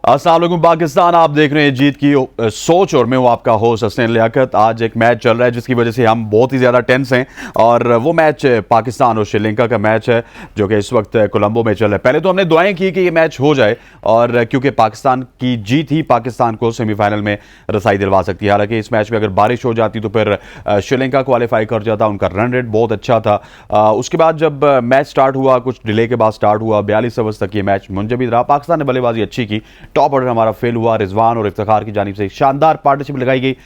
अस्सलाम वालेकुम पाकिस्तान, आप देख रहे हैं जीत की सोच और मैं हूं आपका होस्ट हसन लियाकत। आज एक मैच चल रहा है जिसकी वजह से हम बहुत ही ज़्यादा टेंस हैं और वो मैच पाकिस्तान और श्रीलंका का मैच है जो कि इस वक्त कोलंबो में चल रहा है। पहले तो हमने दुआएं की कि ये मैच हो जाए और क्योंकि पाकिस्तान की जीत ही पाकिस्तान को सेमीफाइनल में रसाई दिलवा सकती है। हालांकि इस मैच में अगर बारिश हो जाती तो फिर श्रीलंका क्वालिफाई कर जाता, उनका रन रेट बहुत अच्छा था। उसके बाद जब मैच स्टार्ट हुआ, कुछ डिले के बाद स्टार्ट हुआ, 42 ओवर्स तक ये मैच मुंजमद रहा। पाकिस्तान ने बल्लेबाजी अच्छी की, टॉप ऑर्डर हमारा फेल हुआ। रिजवान और इफ्तिखार की जानिब से शानदार पार्टनरशिप लगाई गई,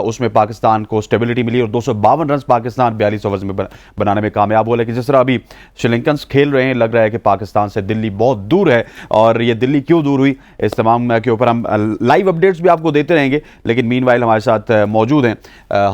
उसमें पाकिस्तान को स्टेबिलिटी मिली और 252 रन पाकिस्तान 42 ओवर्स में बनाने में कामयाब हुआ। लेकिन जिस तरह अभी श्रीलंकन्स खेल रहे हैं, लग रहा है कि पाकिस्तान से दिल्ली बहुत दूर है। और ये दिल्ली क्यों दूर हुई, इस तमाम के ऊपर हम लाइव अपडेट्स भी आपको देते रहेंगे। लेकिन मीनवाइल हमारे साथ मौजूद हैं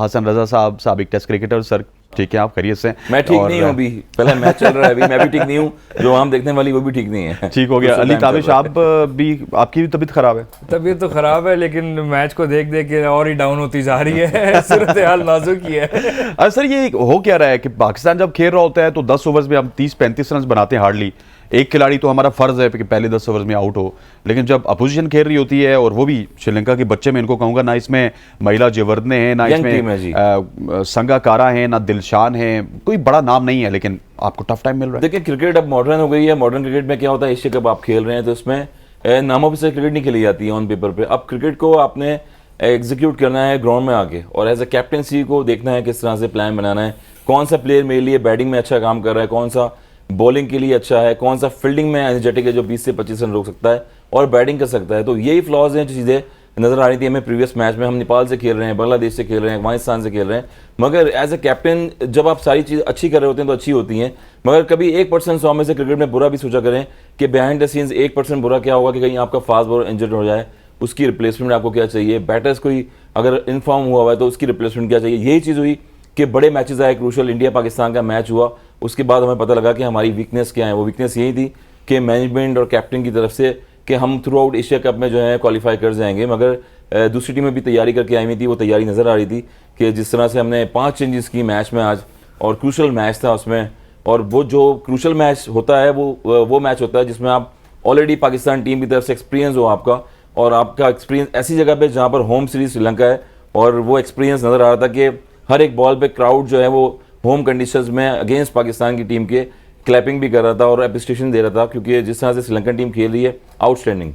हसन रजा साहब, साबिक टेस्ट क्रिकेटर। सर ठीक है, आप खैरियत से? मैं ठीक नहीं हूँ, अभी पहले मैच चल रहा है, अभी मैं भी ठीक नहीं हूँ, जो हम देखने वाली वो भी ठीक नहीं है। ठीक हो गया। अली ताबिश, आप भी, आपकी भी तबीयत खराब है? तबीयत तो खराब है, लेकिन मैच को देख देख के और ही डाउन होती जा रही है। सूरत हाल नाजुक ही है। सर ये हो क्या रहा है कि पाकिस्तान जब खेल रहा होता है तो 10 ओवर्स में हम 30-35 रन बनाते हैं हार्डली। एक खिलाड़ी तो हमारा फर्ज है कि पहले 10 ओवर्स में आउट हो। लेकिन जब अपोजिशन खेल रही होती है, और वो भी श्रीलंका के बच्चे में इनको कहूंगा, ना इसमें महिला जेवर्दने हैं, ना इसमें संगाकारा है, ना दिलशान है, कोई बड़ा नाम नहीं है, लेकिन आपको टफ टाइम मिल रहा है। देखिए क्रिकेट अब मॉडर्न हो गई है। मॉडर्न क्रिकेट में क्या होता है, एशिया कप आप खेल रहे हैं तो इसमें नामों से क्रिकेट नहीं खेली जाती है ऑन पेपर पे। अब क्रिकेट को आपने एग्जीक्यूट करना है ग्राउंड में आके, और एज ए कैप्टनसी को देखना है किस तरह से प्लान बनाना है, कौन सा प्लेयर मेरे लिए बैटिंग में अच्छा काम कर रहा है, कौन सा बॉलिंग के लिए अच्छा है, कौन सा फील्डिंग में एनर्जेटिक है जो 20 से 25 रन रोक सकता है और बैटिंग कर सकता है। तो यही फ्लॉज हैं जो चीज़ें नजर आ रही थी हमें प्रीवियस मैच में। हम नेपाल से खेल रहे हैं, बांग्लादेश से खेल रहे हैं, अफगानिस्तान से खेल रहे हैं, मगर एज ए कैप्टन जब आप सारी चीज़ अच्छी कर रहे होते हैं तो अच्छी होती हैं। मगर कभी 1% 100 में से क्रिकेट में बुरा भी सोचा करें कि बिहाइंड द सीन्स 1% बुरा क्या होगा कि कहीं आपका फास्ट बॉलर इंजर्ड हो जाए, उसकी रिप्लेसमेंट आपको क्या चाहिए, बैटर्स कोई अगर इन्फॉर्म हुआ हुआ है तो उसकी रिप्लेसमेंट क्या चाहिए। यही चीज़ हुई कि बड़े मैचेस आए, क्रूशल इंडिया पाकिस्तान का मैच हुआ, उसके बाद हमें पता लगा कि हमारी वीकनेस क्या है। वो वीकनेस यही थी कि मैनेजमेंट और कैप्टन की तरफ से कि हम थ्रू आउट एशिया कप में जो है क्वालिफाई कर जाएंगे, मगर दूसरी टीमें भी तैयारी करके आई हुई थी। वो तैयारी नज़र आ रही थी कि जिस तरह से हमने 5 चेंजेस की मैच में आज, और क्रूशल मैच था उसमें। और वो जो क्रूशल मैच होता है वो मैच होता है जिसमें आप ऑलरेडी पाकिस्तान टीम की तरफ से एक्सपीरियंस हो आपका, और आपका एक्सपीरियंस ऐसी जगह पे जहाँ पर होम सीरीज श्रीलंका है, और वो एक्सपीरियंस नज़र आ रहा था कि हर एक बॉल पे क्राउड जो है वो होम कंडीशंस में अगेंस्ट पाकिस्तान की टीम के क्लैपिंग भी कर रहा था और एप्रिसिएशन दे रहा था, क्योंकि जिस तरह से श्रीलंकन टीम खेल रही है आउटस्टैंडिंग।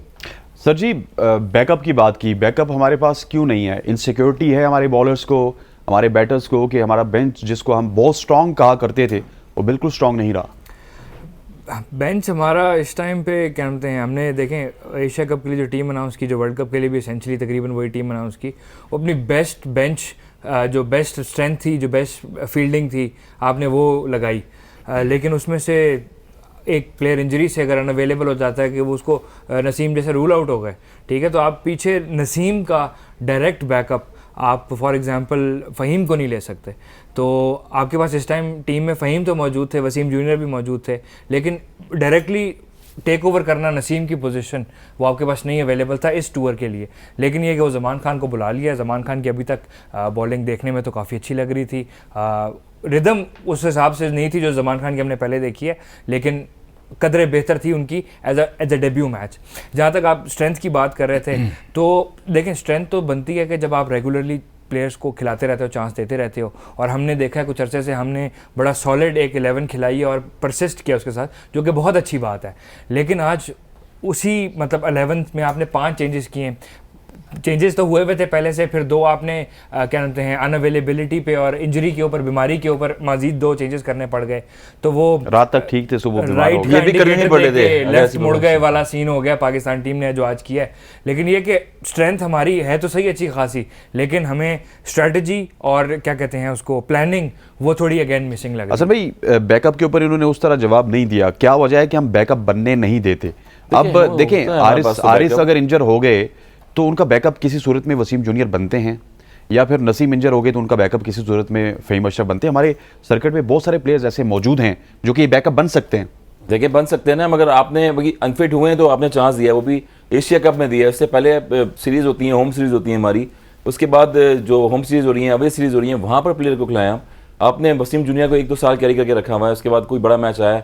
सर जी, बैकअप की बात की, बैकअप हमारे पास क्यों नहीं है? इनसिक्योरिटी है हमारे बॉलर्स को, हमारे बैटर्स को, कि हमारा बेंच जिसको हम बहुत स्ट्रांग कहा करते थे वो बिल्कुल स्ट्रांग नहीं रहा। बेंच हमारा इस टाइम पे क्या कहते हैं, हमने देखें एशिया कप के लिए जो टीम अनाउंस की, जो वर्ल्ड कप के लिए भी एसेंशली तकरीबन वही टीम अनाउंस की, वो अपनी बेस्ट बेंच, जो बेस्ट स्ट्रेंथ थी, जो बेस्ट फील्डिंग थी, आपने वो लगाई। लेकिन उसमें से एक प्लेयर इंजरी से अगर अनअवेलेबल हो जाता है कि वो उसको नसीम जैसे रूल आउट हो गए, ठीक है, तो आप पीछे नसीम का डायरेक्ट बैकअप आप फॉर एग्जांपल फ़हीम को नहीं ले सकते। तो आपके पास इस टाइम टीम में फ़हीम तो मौजूद थे, वसीम जूनियर भी मौजूद थे, लेकिन डायरेक्टली टेक ओवर करना नसीम की पोजीशन वो आपके पास नहीं अवेलेबल था इस टूर के लिए। लेकिन ये कि वो ज़मान खान को बुला लिया। ज़मान खान की अभी तक बॉलिंग देखने में तो काफ़ी अच्छी लग रही थी, रिदम उस हिसाब से नहीं थी जो ज़मान खान की हमने पहले देखी है, लेकिन कदरे बेहतर थी उनकी एज अ डेब्यू मैच। जहाँ तक आप स्ट्रेंथ की बात कर रहे थे, तो देखें स्ट्रेंथ तो बनती है कि जब आप रेगुलरली प्लेयर्स को खिलाते रहते हो, चांस देते रहते हो, और हमने देखा है कुछ अरसे से हमने बड़ा सॉलिड एक 11 खिलाई है और परसिस्ट किया उसके साथ, जो कि बहुत अच्छी बात है। लेकिन आज उसी मतलब 11 में आपने 5 चेंजेस किए। चेंजेस तो हुए हुए थे पहले से, फिर 2 आपने क्या कहते हैं अनअवेलेबिलिटी पे और इंजरी के ऊपर, बीमारी के ऊपर मजीद 2 चेंजेस करने पड़ गए। तो वो रात तक ठीक थे, सुबह राइट ये भी करने नहीं पड़े थे, लेफ्ट मुड़ गए वाला सीन हो गया पाकिस्तान टीम ने जो आज किया है। लेकिन ये कि स्ट्रेंथ हमारी है तो सही अच्छी खासी, लेकिन हमें स्ट्रेटजी और क्या कहते हैं उसको प्लानिंग वो थोड़ी अगेन मिसिंग लगी। असल भाई बैकअप के ऊपर इन्होंने उस तरह जवाब नहीं दिया। क्या वजह है कि हम बैकअप बनने नहीं देते? अब देखें, आरिस अगर इंजर हो गए तो उनका बैकअप किसी सूरत में वसीम जूनियर बनते हैं, या फिर नसीम इंजर हो गए तो उनका बैकअप किसी सूरत में फ़हीम अशरफ बनते हैं। हमारे सर्किट में बहुत सारे प्लेयर्स ऐसे मौजूद हैं जो कि बैकअप बन सकते हैं। देखिए बन सकते हैं ना, मगर आपने अनफिट हुए हैं तो आपने चांस दिया, वो भी एशिया कप में दिया। इससे पहले सीरीज़ होती हैं, होम सीरीज़ होती है हमारी, उसके बाद जो होम सीरीज़ हो रही हैं, अवे सीरीज़ हो रही हैं, वहाँ पर प्लेयर को खिलाया। आपने वसीम जूनियर को 1-2 साल कैरी करके रखा हुआ है, उसके बाद कोई बड़ा मैच आया,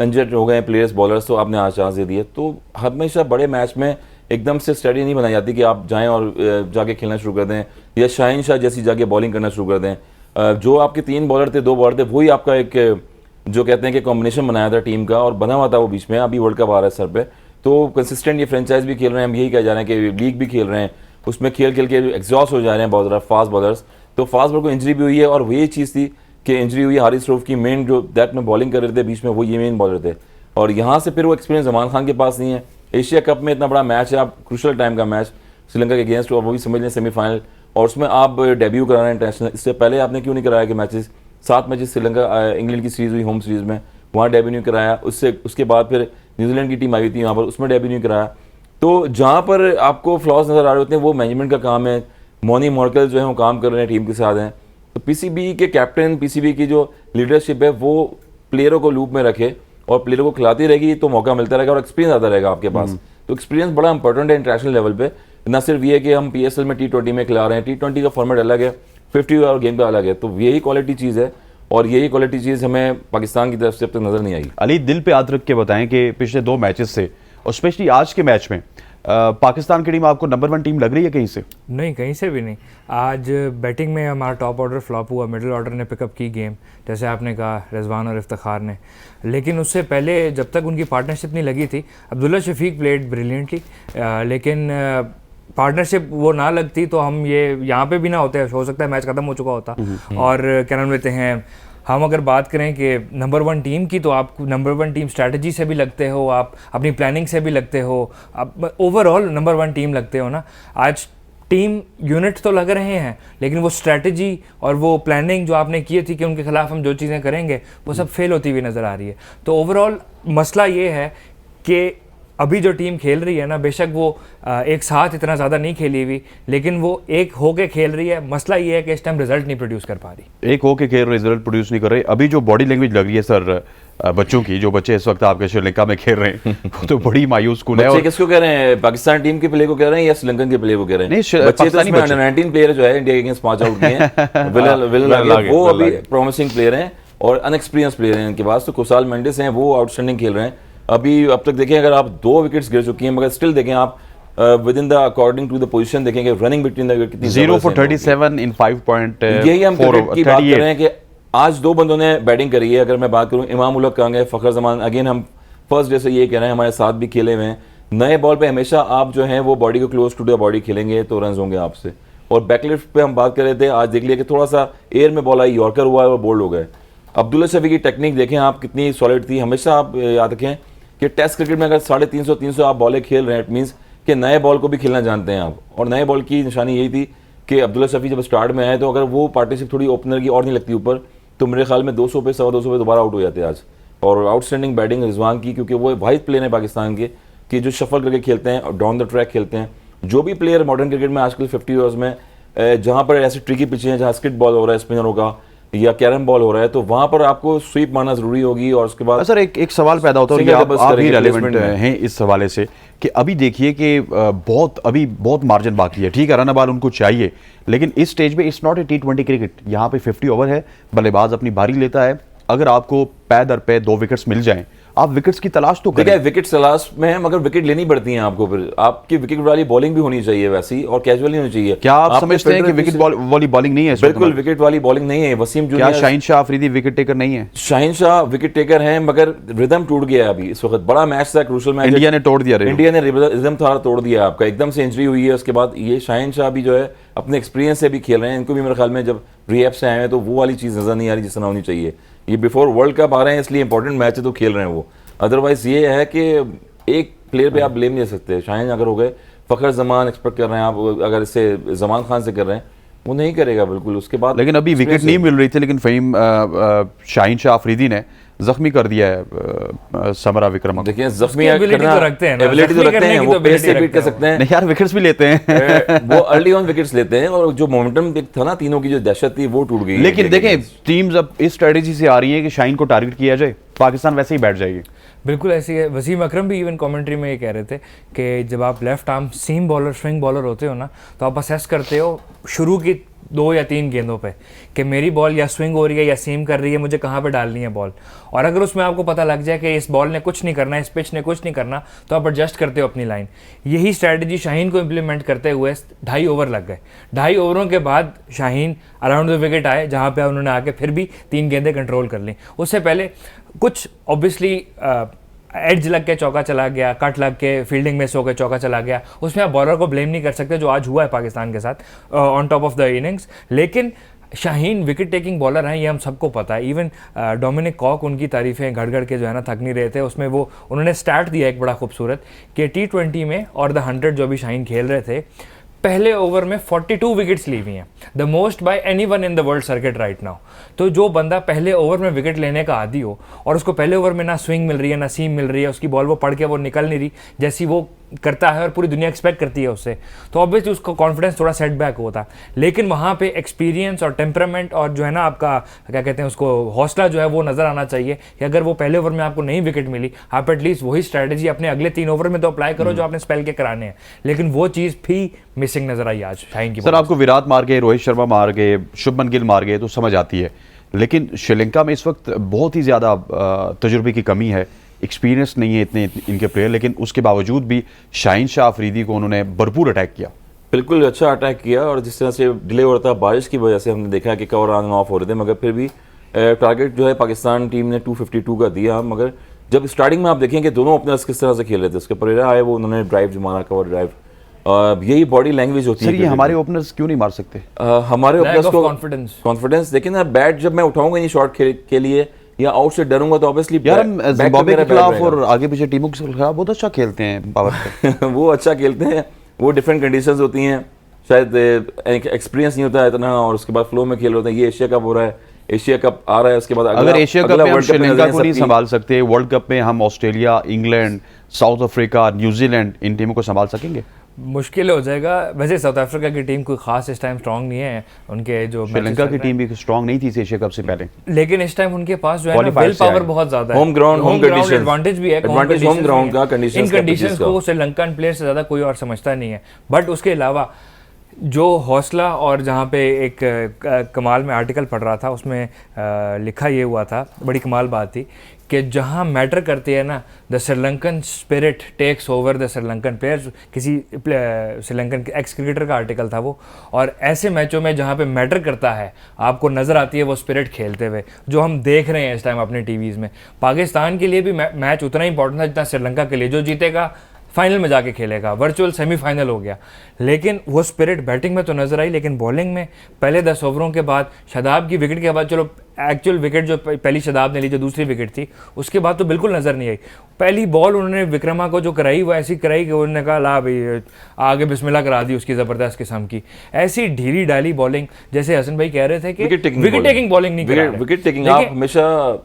इंजर्ड हो गए प्लेयर्स बॉलर्स, तो आपने आज चांस दे दिए। तो हमेशा बड़े मैच में एकदम से स्टडी नहीं बनाई जाती कि आप जाएं और जाके खेलना शुरू कर दें या शाहीन शाह जैसी जाके बॉलिंग करना शुरू कर दें। जो आपके 3 बॉलर थे 2 बॉलर थे वही आपका एक जो कहते हैं कि कॉम्बिनेशन बनाया था टीम का और बना हुआ था वो बीच में। अभी वर्ल्ड कप आ रहा है सर पे, तो कंसिस्टेंट ये फ्रेंचाइज भी खेल रहे हैं, हम यही कह जा रहे हैं कि लीग भी खेल रहे हैं, उसमें खेल खेल के एग्जॉस्ट हो जा रहे हैं बहुत ज़्यादा फास्ट बॉलर्स। तो फास्ट बॉलर को इंजरी भी हुई है और वही चीज़ थी कि इंजरी हुई हारिस रऊफ की, मेन जो दैट में बॉलिंग कर रहे थे बीच में वो ये मेन बॉलर थे। और यहाँ से फिर वो एक्सपीरियंस जमान खान के पास नहीं है। एशिया कप में इतना बड़ा मैच है, आप क्रूशल टाइम का मैच श्रीलंका के अगेंस्ट, वो भी समझ लें सेमीफाइनल, और उसमें आप डेब्यू करा रहे हैं इंटरनेशनल। इससे पहले आपने क्यों नहीं कराया कि मैचेस 7 मैचेस श्रीलंका इंग्लैंड की सीरीज हुई होम सीरीज में, वहाँ डेब्यू नहीं कराया। उसके बाद फिर न्यूजीलैंड की टीम आई थी यहाँ पर, उसमें डेब्यू नहीं कराया। तो जहाँ पर आपको फ्लॉज नज़र आ रहे होते हैं वो मैनेजमेंट का काम है। मोनी मॉर्कल जो है वो काम कर रहे हैं, टीम के साथ हैं। तो पीसीबी के कैप्टन, पीसीबी की जो लीडरशिप है वो प्लेयरों को लूप में रखे और प्लेयरों को खिलाती रहेगी तो मौका मिलता रहेगा और एक्सपीरियंस आता रहेगा आपके पास। तो एक्सपीरियंस बड़ा इंपॉर्टेंट है इंटरनेशनल लेवल पे। ना सिर्फ ये कि हम पीएसएल में T20 में खिला रहे हैं, T20 का फॉर्मेट अलग है, 50 ओवर गेम का अलग है। तो यही क्वालिटी चीज़ है और यही क्वालिटी चीज़ हमें पाकिस्तान की तरफ से अब तक नज़र नहीं आई। अली, दिल पे हाथ रख के बताएं कि पिछले 2 मैचेस से और स्पेशली आज के मैच में पाकिस्तान की टीम आपको नंबर 1 टीम लग रही है कहीं से? नहीं, कहीं से भी नहीं। आज बैटिंग में हमारा टॉप ऑर्डर फ्लॉप हुआ, मिडिल ऑर्डर ने पिकअप की गेम, जैसे आपने कहा रिजवान और इफ्तिखार ने। लेकिन उससे पहले जब तक उनकी पार्टनरशिप नहीं लगी थी, अब्दुल्ला शफीक प्लेड ब्रिलियंटली, लेकिन पार्टनरशिप वो ना लगती तो हम ये यहाँ पे भी ना होते, हो सकता है मैच ख़त्म हो चुका होता। और क्या नाम लेते हैं, हम अगर बात करें कि नंबर 1 टीम की, तो आप नंबर 1 टीम स्ट्रैटेजी से भी लगते हो, आप अपनी प्लानिंग से भी लगते हो, आप ओवरऑल नंबर 1 टीम लगते हो ना। आज टीम यूनिट तो लग रहे हैं लेकिन वो स्ट्रैटेजी और वो प्लानिंग जो आपने की थी कि उनके खिलाफ हम जो चीज़ें करेंगे वो सब फेल होती हुई नज़र आ रही है। तो ओवरऑल मसला ये है कि अभी जो टीम खेल रही है ना, बेशक वो एक साथ इतना ज़्यादा नहीं खेली हुई, लेकिन वो एक होके खेल रही है। मसला ये है कि इस टाइम रिजल्ट नहीं प्रोड्यूस कर पा रही। एक होके खेल, रिजल्ट प्रोड्यूस नहीं कर रहे। अभी जो बॉडी लैंग्वेज लग रही है सर बच्चों की, जो बच्चे इस वक्त आपके श्रीलंका में खेल रहे हैं वो तो बड़ी मायूस कुन है। बच्चे किसको कह रहे हैं, पाकिस्तान टीम के प्लेयर को कह रहे हैं या श्रीलंकन के प्लेयर को कह रहे हैं? नहीं, बच्चे तो इसमें अंडर-19 प्लेयर जो है इंडिया के अगेंस्ट 5 आउट किए हैं, वो अभी प्रॉमिसिंग प्लेयर हैं और अनएक्सपीरियंस प्लेयर हैं इनके पास। तो कुसाल मेंडिस हैं, वो आउटस्टैंडिंग खेल रहे हैं। अभी अब तक देखें, अगर आप 2 विकेट्स गिर चुकी हैं, मगर स्टिल देखें आप with in the according to the position देखेंगे रनिंग बिटवीन द विकेट कितनी 0 for 37 in 5.4 यही हम क्रिकेट की बात कर रहे हैं कि आज 2 बंदों ने बैटिंग करी है। अगर मैं बात करूं, इमाम उल हक कहाँ गए, फ़खर जमान, अगेन हम फर्स्ट डे से ये कह रहे हैं, हमारे साथ भी खेले हुए हैं। नए बॉल पे हमेशा आप जो हैं वो बॉडी को क्लोज टू द बॉडी खेलेंगे तो रन होंगे आपसे। और बैकलिफ्ट पे हम बात कर रहे थे, आज देख लिया कि थोड़ा सा एयर में बॉल आई, यॉर्कर हुआ है और बोल्ड हो गए। अब्दुल्ला शफी की टेक्निक देखें आप कितनी सॉलिड थी। हमेशा आप याद रखें कि टेस्ट क्रिकेट में अगर 350 आप बॉलें खेल रहे हैं, इट मीन्स कि नए बॉल को भी खेलना जानते हैं आप। और नए बॉल की निशानी यही थी कि अब्दुल्ला शफी जब स्टार्ट में आए तो अगर वो पार्टनरशिप थोड़ी ओपनर की और नहीं लगती ऊपर, तो मेरे ख्याल में 200 पे 250 पे दोबारा आउट हो जाते आज। और आउटस्टैंडिंग बैटिंग रिजवान की, क्योंकि वो वाहिद प्लेयर है पाकिस्तान के कि जो शफल करके खेलते हैं और डाउन द ट्रैक खेलते हैं। जो भी प्लेयर मॉडर्न क्रिकेट में आजकल 50 ओवर्स में जहाँ पर ऐसी ट्रिकी पिचें हैं, जहाँ स्किट बॉल हो रहा है स्पिनरों का या कैरम बॉल हो रहा है, तो वहां पर आपको स्वीप मारना जरूरी होगी। और उसके बाद सर एक सवाल पैदा होता है, और आप भी रेलेवेंट हैं इस हवाले से कि अभी देखिए कि बहुत मार्जिन बाकी है। ठीक है, रन बॉल उनको चाहिए, लेकिन इस स्टेज पे it's not a T20 cricket. यहाँ पे 50 ओवर है, बल्लेबाज अपनी बारी लेता है। अगर आपको पै दर पे 2 विकेट्स मिल जाएं, आप विकेट्स की तलाश तो करें। विकेट तलाश में है, मगर विकेट लेनी पड़ती है आपको। फिर आपकी विकेट वाली बॉलिंग भी होनी चाहिए वैसी, और कैजुअल नहीं होनी चाहिए। क्या आप समझते हैं कि विकेट वाली बॉलिंग नहीं है? बिल्कुल विकेट वाली बॉलिंग नहीं है। वसीम क्या शाहीन शाह अफरीदी विकेट टेकर नहीं है? शाहीन शाह विकेट टेकर हैं, मगर रिदम टूट गया है अभी इस वक्त। बड़ा मैच था, क्रूशल मैच, इंडिया ने तोड़ दिया। इंडिया ने रिदम थोड़ा तोड़ दिया आपका, एकदम से इंजरी हुई है। उसके बाद ये शाहीन शाह भी जो है अपने एक्सपीरियंस से भी खेल रहे हैं। इनको भी मेरे ख्याल में जब रिहैब से आए हैं तो वो वाली चीज़ नजर नहीं आ रही जिस तरह होनी चाहिए। ये बिफोर वर्ल्ड कप आ रहे हैं, इसलिए इंपॉर्टेंट मैच है तो खेल रहे हैं वो। अदरवाइज ये है कि एक प्लेयर पे आप ब्लेम नहीं दे सकते। शाहीन अगर हो गए, फ़खर जमान एक्सपेक्ट कर रहे हैं आप, अगर इससे जमान खान से कर रहे हैं, वो नहीं करेगा बिल्कुल। उसके बाद लेकिन अभी विकेट नहीं मिल रही थी, लेकिन फ़हीम शाहीन शाह अफरीदी ने जख्मी कर दिया है समरा विक्रम। देखिए जख्मी एबिलिटी तो रखते हैं, एबिलिटी तो रखते हैं, वो पेस से बीट कर सकते हैं। नहीं यार, विकेट्स भी लेते हैं वो अर्ली ऑन विकेट्स लेते हैं, और जो मोमेंटम था ना तीनों की जो दहशत थी वो टूट गई। लेकिन देखें, टीम्स अब इस स्ट्रेटेजी से आ रही है कि शाहीन को टारगेट किया जाए, पाकिस्तान वैसे ही बैठ जाएगी। बिल्कुल ऐसी है। वसीम अकरम भी इवन कमेंट्री में ये कह रहे थे कि जब आप लेफ्ट आर्म सीम बॉलर, स्विंग बॉलर होते हो ना, तो आप असेस करते हो शुरू की 2 या 3 गेंदों पे कि मेरी बॉल या स्विंग हो रही है या सीम कर रही है, मुझे कहाँ पे डालनी है बॉल। और अगर उसमें आपको पता लग जाए कि इस बॉल ने कुछ नहीं करना, इस पिच ने कुछ नहीं करना, तो आप एडजस्ट करते हो अपनी लाइन। यही स्ट्रैटेजी शाहीन को इम्प्लीमेंट करते हुए 2.5 ओवर लग गए। 2.5 ओवरों के बाद शाहीन अराउंड द विकेट आए, जहाँ पे उन्होंने आके फिर भी 3 गेंदें कंट्रोल कर ली। उससे पहले कुछ ऑब्वियसली एड्ज लग के चौका चला गया, कट लग के फील्डिंग मिस हो के चौका चला गया, उसमें आप बॉलर को ब्लेम नहीं कर सकते, जो आज हुआ है पाकिस्तान के साथ on top of the innings. लेकिन शाहीन विकेट टेकिंग बॉलर हैं, ये हम सबको पता है। इवन डोमिनिक कॉक उनकी तारीफ़ें घड़ घड़ के जो है ना थक नहीं रहे थे। उसमें वो उन्होंने स्टार्ट दिया एक बड़ा खूबसूरत कि T20 में और द 100 जो भी शाहीन खेल रहे थे, पहले ओवर में 42 विकेट्स ली हुई हैं, the most bye anyone in the world circuit right now. तो जो बंदा पहले ओवर में विकेट लेने का आदी हो और उसको पहले ओवर में ना स्विंग मिल रही है ना सीम मिल रही है, उसकी बॉल वो पढ़ के वो निकल नहीं रही जैसी वो करता है और पूरी दुनिया एक्सपेक्ट करती है उससे, तो ऑब्वियसली उसको कॉन्फिडेंस थोड़ा सेटबैक होता। लेकिन वहाँ पे एक्सपीरियंस और टेम्परामेंट और जो है ना आपका क्या कहते हैं उसको हौसला जो है वो नज़र आना चाहिए कि अगर वो पहले ओवर में आपको नहीं विकेट मिली, आप एटलीस्ट वही स्ट्रैटेजी अपने अगले 3 ओवर में तो अप्लाई करो जो आपने स्पेल के कराने हैं। लेकिन वो चीज़ भी मिसिंग नजर आई आज शाहीन की। सर आपको विराट मार गए, रोहित शर्मा मार गए, शुभमन गिल मार गए तो समझ आती है, लेकिन श्रीलंका में इस वक्त बहुत ही ज़्यादा तजुर्बे की कमी है, एक्सपीरियंस नहीं है इतने इनके प्लेयर, लेकिन उसके बावजूद भी शाहीन शाह अफरीदी को उन्होंने भरपूर अटैक किया। बिल्कुल अच्छा अटैक किया, और जिस तरह से डिले हो रहा था बारिश की वजह से हमने देखा कि कवर ऑन ऑफ हो रहे थे, मगर फिर भी टारगेट जो है पाकिस्तान टीम ने 252 का दिया। मगर जब स्टार्टिंग में आप देखें कि दोनों ओपनर्स किस तरह से खेल रहे थे, उसके परेरा आए वो उन्होंने ड्राइव जो मारा, कवर ड्राइव, यही बॉडी लैंग्वेज होती है। सर ये हमारे ओपनर्स क्यों नहीं मार सकते? हमारे ओपनर्स को कॉन्फिडेंस देखिए ना, बैट जब मैं उठाऊंगा नहीं शॉट के लिए या आउट से डरूंगा तो ऑब्वियसली यार हम जिम्बाब्वे के खिलाफ और आगे पीछे टीमों के खिलाफ बहुत अच्छा खेलते हैं पावर पे। वो अच्छा खेलते हैं, वो डिफरेंट कंडीशंस होती हैं, शायद एक्सपीरियंस नहीं होता है इतना, और उसके बाद फ्लो में खेल होते हैं। ये एशिया कप हो रहा है, एशिया कप आ रहा है, उसके बाद अगर एशिया कप में हम श्रीलंका को नहीं संभाल सकते, वर्ल्ड कप में हम Australia, England, south Africa, New Zealand इन टीमों को संभाल सकेंगे? मुश्किल हो जाएगा। वैसे साउथ अफ्रीका की टीम कोई खास इस टाइम स्ट्रांग नहीं है, उनके जो श्रीलंका की टीम भी स्ट्रांग नहीं थी इस एशिया कप से पहले, लेकिन इस टाइम उनके पास जो है ना विल पावर बहुत ज्यादा है, होम ग्राउंड एडवांटेज भी है, एडवांटेज होम ग्राउंड का इन कंडीशंस को श्रीलंकन प्लेयर से ज्यादा कोई और समझता नहीं है। बट उसके अलावा जो हौसला, और जहाँ पे एक कमाल में आर्टिकल पढ़ रहा था उसमें लिखा ये हुआ था, बड़ी कमाल बात थी कि जहाँ मैटर करती है ना, the Sri Lankan spirit takes over the Sri Lankan players. किसी श्रीलंकन एक्स क्रिकेटर का आर्टिकल था वो, और ऐसे मैचों में जहाँ पे मैटर करता है आपको नज़र आती है वो स्पिरिट खेलते हुए, जो हम देख रहे हैं इस टाइम अपने टीवीज़ में। पाकिस्तान के लिए भी मैच उतना ही इंपॉर्टेंट था जितना श्रीलंका के लिए, जो जीतेगा फाइनल में जाके खेलेगा, वर्चुअल सेमीफाइनल हो गया। लेकिन वो स्पिरिट बैटिंग में तो नजर आई, लेकिन बॉलिंग में पहले 10 ओवरों के बाद शादाब की विकेट के बाद, चलो एक्चुअल विकेट जो पहली शादाब ने ली, जो दूसरी विकेट थी, उसके बाद तो बिल्कुल नज़र नहीं आई। पहली बॉल उन्होंने विक्रमा को जो कराई वो ऐसी कराई कि उन्होंने कहा ला भाई आगे बिस्मिल्लाह करा दी उसकी ज़बरदस्त किस्म की, ऐसी ढीली डाली बॉलिंग। जैसे हसन भाई कह रहे थे कि विकेट टेकिंग बॉलिंग नहीं करा, विकेट टेकिंग आप हमेशा,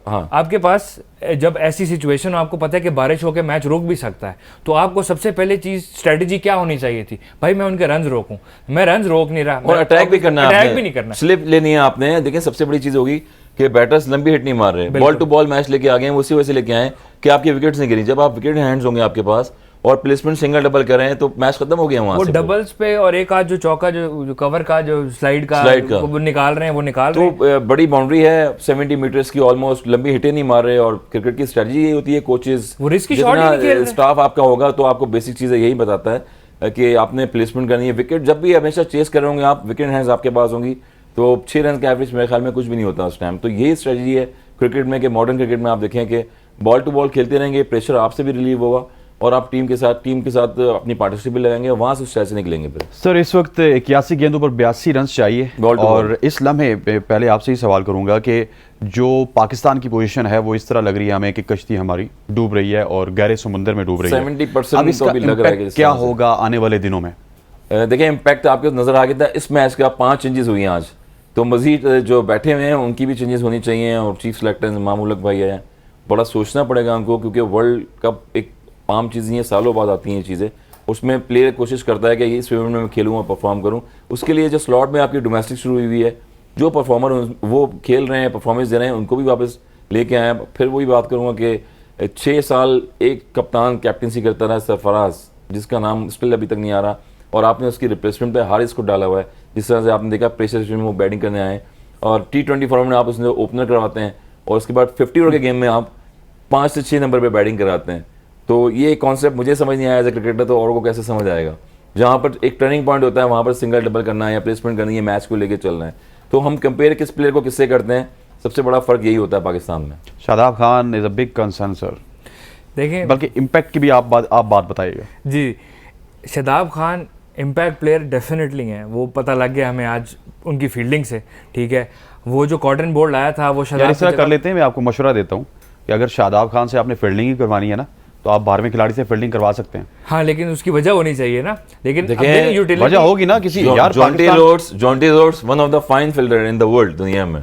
हाँ आपके पास जब ऐसी सिचुएशन हो, आपको पता है कि बारिश होकर मैच रोक भी सकता है, तो आपको सबसे पहले चीज स्ट्रेटजी क्या होनी चाहिए थी? भाई मैं उनके रन रोकूं, मैं रन रोक नहीं रहा, और अटैक भी करना है, अटैक भी नहीं करना, स्लिप लेनी है आपने। देखिए सबसे बड़ी चीज होगी कि बैटर्स लंबी हिट नहीं मार रहे, बॉल टू बॉल मैच लेके आ गए हैं, उसी वजह से लेके आए कि आपकी विकेट्स नहीं गिरी। जब आप विकेट हैंड्स होंगे आपके पास और प्लेसमेंट सिंगल डबल कर रहे हैं तो मैच खत्म हो गया वहां वो से। डबल्स पे और एक आध जो चौका जो कवर का जो स्लाइड का वो निकाल रहे हैं, वो निकाल रहे हैं। तो बड़ी बाउंड्री है 70 मीटर्स की, ऑलमोस्ट लंबी हिटें नहीं मार रहे। और क्रिकेट की स्ट्रेटजी यही होती है, कोचेस वो रिस्की शॉट नहीं खेल रहे, स्टाफ आपका होगा तो आपको बेसिक चीजें यही बताता है कि आपने प्लेसमेंट करनी है। विकेट जब भी हमेशा चेस कर रहे होंगे आप, विकेट हैंड्स आपके पास होंगी तो 6 रन का एवरेज मेरे ख्याल में कुछ भी नहीं होता उस टाइम। तो यही स्ट्रेटजी है क्रिकेट में कि मॉडर्न क्रिकेट में आप देखें कि बॉल टू बॉल खेलते रहेंगे, प्रेशर आपसे भी रिलीव होगा और आप टीम के साथ अपनी पार्टनरशिप भी लगाएंगे, वहां से स्ट्रेस निकलेंगे। फिर सर इस वक्त 81 गेंदों पर 82 रन चाहिए, और इस लम्हे पहले आपसे ही सवाल करूंगा कि जो पाकिस्तान की पोजीशन है वो इस तरह लग रही है हमें कि कश्ती हमारी डूब रही है और गहरे समुद्र में डूब रही है। 70% तो भी लग रहा है। क्या होगा आने वाले दिनों में? देखिए इम्पैक्ट आपके नजर आ गया था इस मैच का, 5 चेंजेस हुई हैं आज, तो मजीद जो बैठे हुए हैं उनकी भी चेंजेस होनी चाहिए। और चीफ सेलेक्टर मामूलक भाई है, बड़ा सोचना पड़ेगा उनको, क्योंकि वर्ल्ड कप एक आम चीज़ नहीं है, सालों बाद आती हैं चीज़ें। उसमें प्लेयर कोशिश करता है कि इस इवेंट में मैं खेलूँ और परफॉर्म करूँ। उसके लिए जो स्लॉट में आपकी डोमेस्टिक शुरू हुई है, जो परफॉर्मर वो खेल रहे हैं, परफॉर्मेंस दे रहे हैं, उनको भी वापस लेके आए। फिर वही बात करूँगा कि 6 साल एक कप्तान कैप्टनसी करता रहा सरफराज, जिसका नाम स्टिल अभी तक नहीं आ रहा, और आपने उसकी रिप्लेसमेंट पे हारिस को डाला हुआ है। जिस तरह से आपने देखा प्रेशर सिचुएशन में वो बैटिंग करने आए, और T20 फॉर्मेट में आप उसने ओपनर करवाते हैं और उसके बाद 50 ओवर के गेम में आप 5 से 6 नंबर पे बैटिंग कराते हैं। तो ये कॉन्सेप्ट मुझे समझ नहीं आया एज ए क्रिकेटर, तो और को कैसे समझ आएगा। जहाँ पर एक टर्निंग पॉइंट होता है वहाँ पर सिंगल डबल करना है या प्लेसमेंट करनी है, मैच को लेकर चलना है। तो हम कंपेयर किस प्लेयर को किससे करते हैं, सबसे बड़ा फर्क यही होता है पाकिस्तान में। Shadab Khan is a big concern sir, देखें बल्कि इम्पैक्ट की भी आप बात बताइएगा। जी, Shadab Khan impact player definitely हैं, वो पता लग गया हमें आज उनकी फील्डिंग से, ठीक है। वो जो कॉटन बोल्ड लाया था वो यार शादाब इस तरह कर लेते हैं, मैं आपको मशवरा देता हूँ कि अगर शादाब खान से आपने फील्डिंग ही करवानी है ना, तो आप 12वें खिलाड़ी से फील्डिंग करवा सकते हैं। हाँ, लेकिन उसकी वजह होनी चाहिए ना। लेकिन देखिए, वजह होगी ना किसी यार। Jonty Rhodes one of the fine fielder in the world, दुनिया में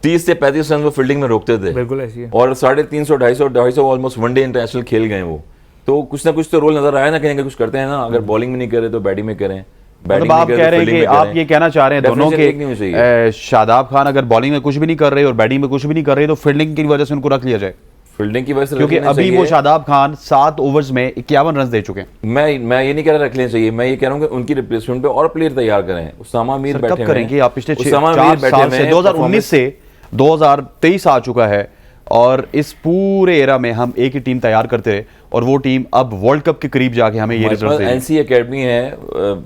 30 से 35 रन वो फील्डिंग में रोकते थे, बिल्कुल ऐसी है। और 350 250 ऑलमोस्ट वनडे इंटरनेशनल खेल गए वो। तो कुछ ना कुछ तो रोल नजर आया ना, कहीं कुछ करते हैं ना। अगर बॉलिंग में नहीं करे तो बैटिंग में करें। मतलब आप कह रहे हैं कि आप ये कहना चाह रहे हैं दोनों के, शादाब खान अगर बॉलिंग में कुछ भी नहीं कर रहे और बैटिंग में कुछ भी नहीं कर रहे तो फील्डिंग की वजह से उनको रख लिया जाए। फील्डिंग की वजह से, क्योंकि अभी वो शादाब खान 7 ओवर्स में 51 रन दे चुके हैं। मैं ये नहीं कह रहा रख लेना चाहिए, मैं ये कह रहा हूँ कि उनकी रिप्लेसमेंट पे और प्लेयर तैयार करें। उसामा मीर बैठे कब करेंगे आप? पिछले 4 बैठे साल से 2019 से 2023 आ चुका है, और इस पूरे एरा में हम एक ही टीम तैयार करते रहे और वो टीम अब वर्ल्ड कप के करीब जाके हमें ये रिजल्ट दे। एनसी एकेडमी है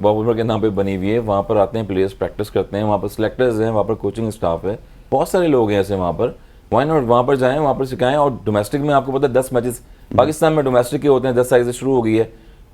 बाबुल के नाम पे बनी हुई है, वहाँ पर आते हैं प्लेयर्स, प्रैक्टिस करते हैं, वहाँ पर सिलेक्टर्स हैं, वहाँ पर कोचिंग स्टाफ है, बहुत सारे लोग हैं ऐसे वहाँ पर। वाई नॉट वहाँ पर जाएं, वहाँ पर सिखाएं। और डोमेस्टिक में आपको पता है 10 मैचेस पाकिस्तान में डोमेस्टिक के होते हैं, 10 तारीख से शुरू हो गई है।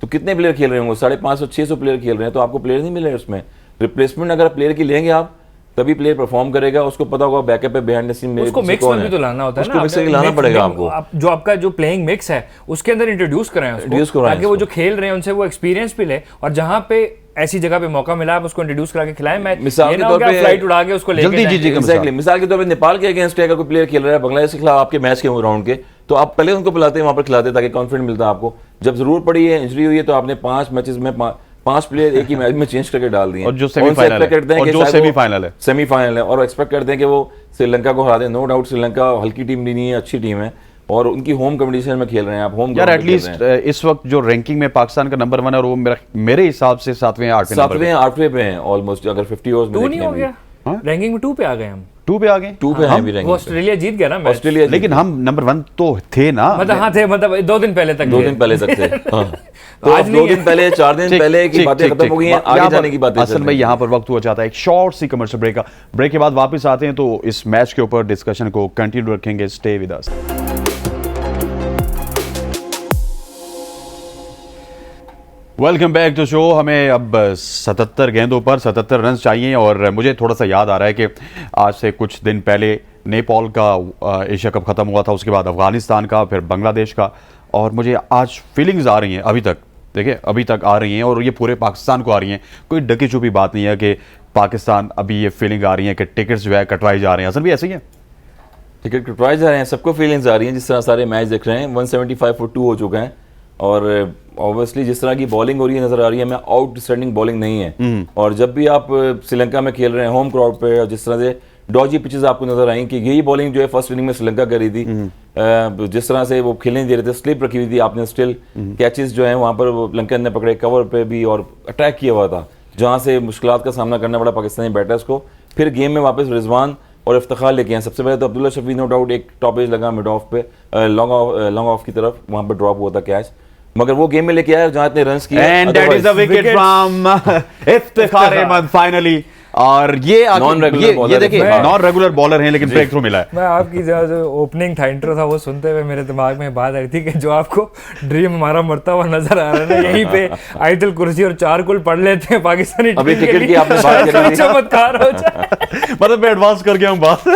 तो कितने प्लेयर खेल रहे होंगे? 550-600 प्लेयर खेल रहे हैं, तो आपको प्लेयर नहीं मिल रहे उसमें। रिप्लेसमेंट अगर प्लेयर की लेंगे आप, तभी प्लेयर परफॉर्म करेगा। उसको पता होगा बैकअप पे बिहाइंड द सीन उसको मिक्स में भी तो लाना होता है ना, उसको मिक्स में लाना पड़ेगा आपको। जो आपका जो प्लेइंग मिक्स है उसके अंदर इंट्रोड्यूस कराएं उसको, ताकि वो जो खेल रहे हैं उनसे वो एक्सपीरियंस भी ले, और जहां पे ऐसी जगह पे मौका मिला आप उसको इंट्रोड्यूस करा के खिलाएं मैच। मिसाल के तौर पे फ्लाइट उड़ा के उसको जल्दी जी एग्जैक्टली, मिसाल के तौर पे नेपाल के अगेंस्ट अगर कोई प्लेयर खेल रहा है बांग्लादेश के खिलाफ आपके मैच के राउंड के, तो आप पहले उनको बुलाते हैं, वहां पर खिलाते हैं ताकि कॉन्फिडेंस मिलता है आपको। जब जरूरत पड़ी है, इंजरी हुई है, तो आपने 5 मैचेस में 5 प्लेयर एक ही मैच में चेंज करके डाल दिए। और जो सेमीफाइनल है, सेमीफाइनल है, और एक्सपेक्ट करते हैं कि वो श्रीलंका को हरा दें। नो डाउट श्रीलंका हल्की टीम नहीं है, अच्छी टीम है, और उनकी होम कंपटीशन में खेल रहे हैं आप। होम यार एटलीस्ट इस वक्त जो रैंकिंग में पाकिस्तान का नंबर 1 है, और वो मेरे हिसाब से 7वें या 8वें पे हैं ऑलमोस्ट। अगर 50 ओवर्स में नहीं हो गया, रैंकिंग में 2 पे आ गए हम। 2 पे आ गए, 2 पे हैं भी रैंकिंग। ऑस्ट्रेलिया जीत गया ना मैच, ऑस्ट्रेलिया, लेकिन हम नंबर 1 तो थे ना। मतलब हाँ थे, मतलब 2 दिन पहले तक, 2 दिन पहले तक थे। तो आज 2 दिन पहले, 4 दिन पहले की बातें खत्म हो गई हैं, आगे जाने की बातें। असल में यहाँ पर वक्त हुआ जाता है एक शॉर्ट सी कमर्शियल ब्रेक का। ब्रेक के बाद वापस आते हैं तो इस मैच के ऊपर डिस्कशन को कंटिन्यू रखेंगे। Stay with us. Welcome back to show. हमें अब 77 गेंदों पर 77 रन चाहिए, और मुझे थोड़ा सा याद आ रहा है कि आज से कुछ दिन पहले नेपाल का एशिया कप खत्म हुआ था, उसके बाद अफगानिस्तान का, फिर बांग्लादेश का, और मुझे आज फीलिंग्स आ रही हैं, अभी तक देखिए अभी तक आ रही हैं, और ये पूरे पाकिस्तान को आ रही हैं। कोई डकी छुपी बात नहीं है कि पाकिस्तान अभी ये फीलिंग आ रही है कि टिकट्स जो है कटवाई जा रहे हैं। असल भी ऐसे ही है, टिकट कटवाए जा रहे हैं, सबको फीलिंग्स आ रही हैं। जिस तरह सारे मैच देख रहे हैं, 175 for 2 हो चुका है, और ऑब्वियसली जिस तरह की बॉलिंग हो रही है, नजर आ रही है, मैं आउटस्टैंडिंग बॉलिंग नहीं है। और जब भी आप श्रीलंका में खेल रहे हैं होम क्राउड पे, और जिस तरह से डॉजी पिचेस आपको नजर आई कि यही बॉलिंग जो है फर्स्ट इनिंग में श्रीलंका कर रही थी, जिस तरह से वो खेलने नहीं दे रहे थे, स्लिप रखी हुई थी, आपने स्टिल कैचेस जो है वहां पर लंकन ने पकड़े कवर पे भी, और अटैक किया हुआ था, जहां से मुश्किलात का सामना करना पड़ा पाकिस्तानी बैटर्स को। फिर गेम में वापस रिजवान और इफ्तिखार लेके आए। सबसे पहले तो अब्दुल्ला शफी नो डाउट एक टॉप एज लगा मिड ऑफ पे, लॉन्ग ऑफ की तरफ, वहां पर ड्रॉप हुआ था कैच, मगर वो गेम में लेके आया जहां इतने रन्स किए। And that is a wicket from Iftikhar Ahmed finally. और ये देखिए नॉन रेगुलर बॉलर हैं, लेकिन ब्रेक थ्रू मिला है। मैं आपकी जो ओपनिंग था, इंट्रो था, वो सुनते हुए मेरे दिमाग में बात आ रही थी कि जो आपको ड्रीम हमारा मरता हुआ नजर आ रहा है ना, यहीं पे आयतुल कुर्सी और 4 कुल पढ़ लेते हैं पाकिस्तानी अभी टिकट की आपने बात करी थी, चमत्कार हो जाए। मतलब मैं एडवांस कर गया हूं बात,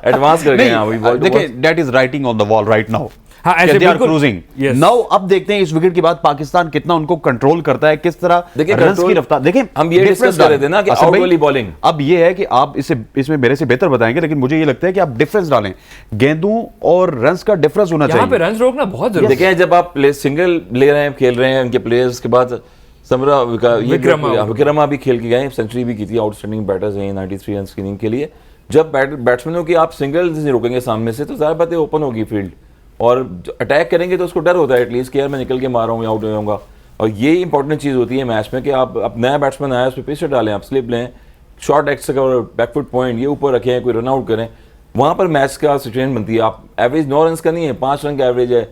एडवांस कर गया अभी। देखिए that is writing on the wall right now. हाँ, ऐसे बिल्कुल क्रूजिंग नाउ। अब देखते हैं इस विकेट के बाद पाकिस्तान कितना उनको कंट्रोल करता है, किस तरह रन्स की रफ्तार। देखिए हम ये डिस्कस कर रहे थे ना कि आउट वाली बॉलिंग। अब ये है कि आप इसमें मेरे से बेहतर बताएंगे, लेकिन मुझे ये लगता है कि आप डिफरेंस डालें, गेंदों और रन्स का डिफरेंस होना चाहिए। यहाँ पे रन्स रोकना बहुत जरूरी है। देखिए जब आप सिंगल ले रहे हैं, खेल रहे हैं उनके प्लेयर्स के बाद, विक्रमा भी खेल के गए, सेंचुरी भी की थी, आउटस्टैंडिंग बैटर्स हैं 93 रन स्क्रीनिंग के लिए। जब बैट्समैनों की आप सिंगल नहीं रोकेंगे सामने से, तो ज़्यादा बातें ओपन होगी फील्ड, और अटैक करेंगे तो उसको डर होता है एटलीस्ट कि यार मैं निकल के मार रहा हूँ या आउट हो जाऊंगा। और ये इंपॉर्टेंट चीज़ होती है मैच में कि आप नया बैट्समैन आया, उस पर प्रेशर डालें, आप स्लिप लें, short extra cover, back foot point ये ऊपर रखें, कोई रन आउट करें, वहाँ पर मैच का सिचुएशन बनती है। आप एवरेज 9 रन का नहीं है, 5 रन का एवरेज है,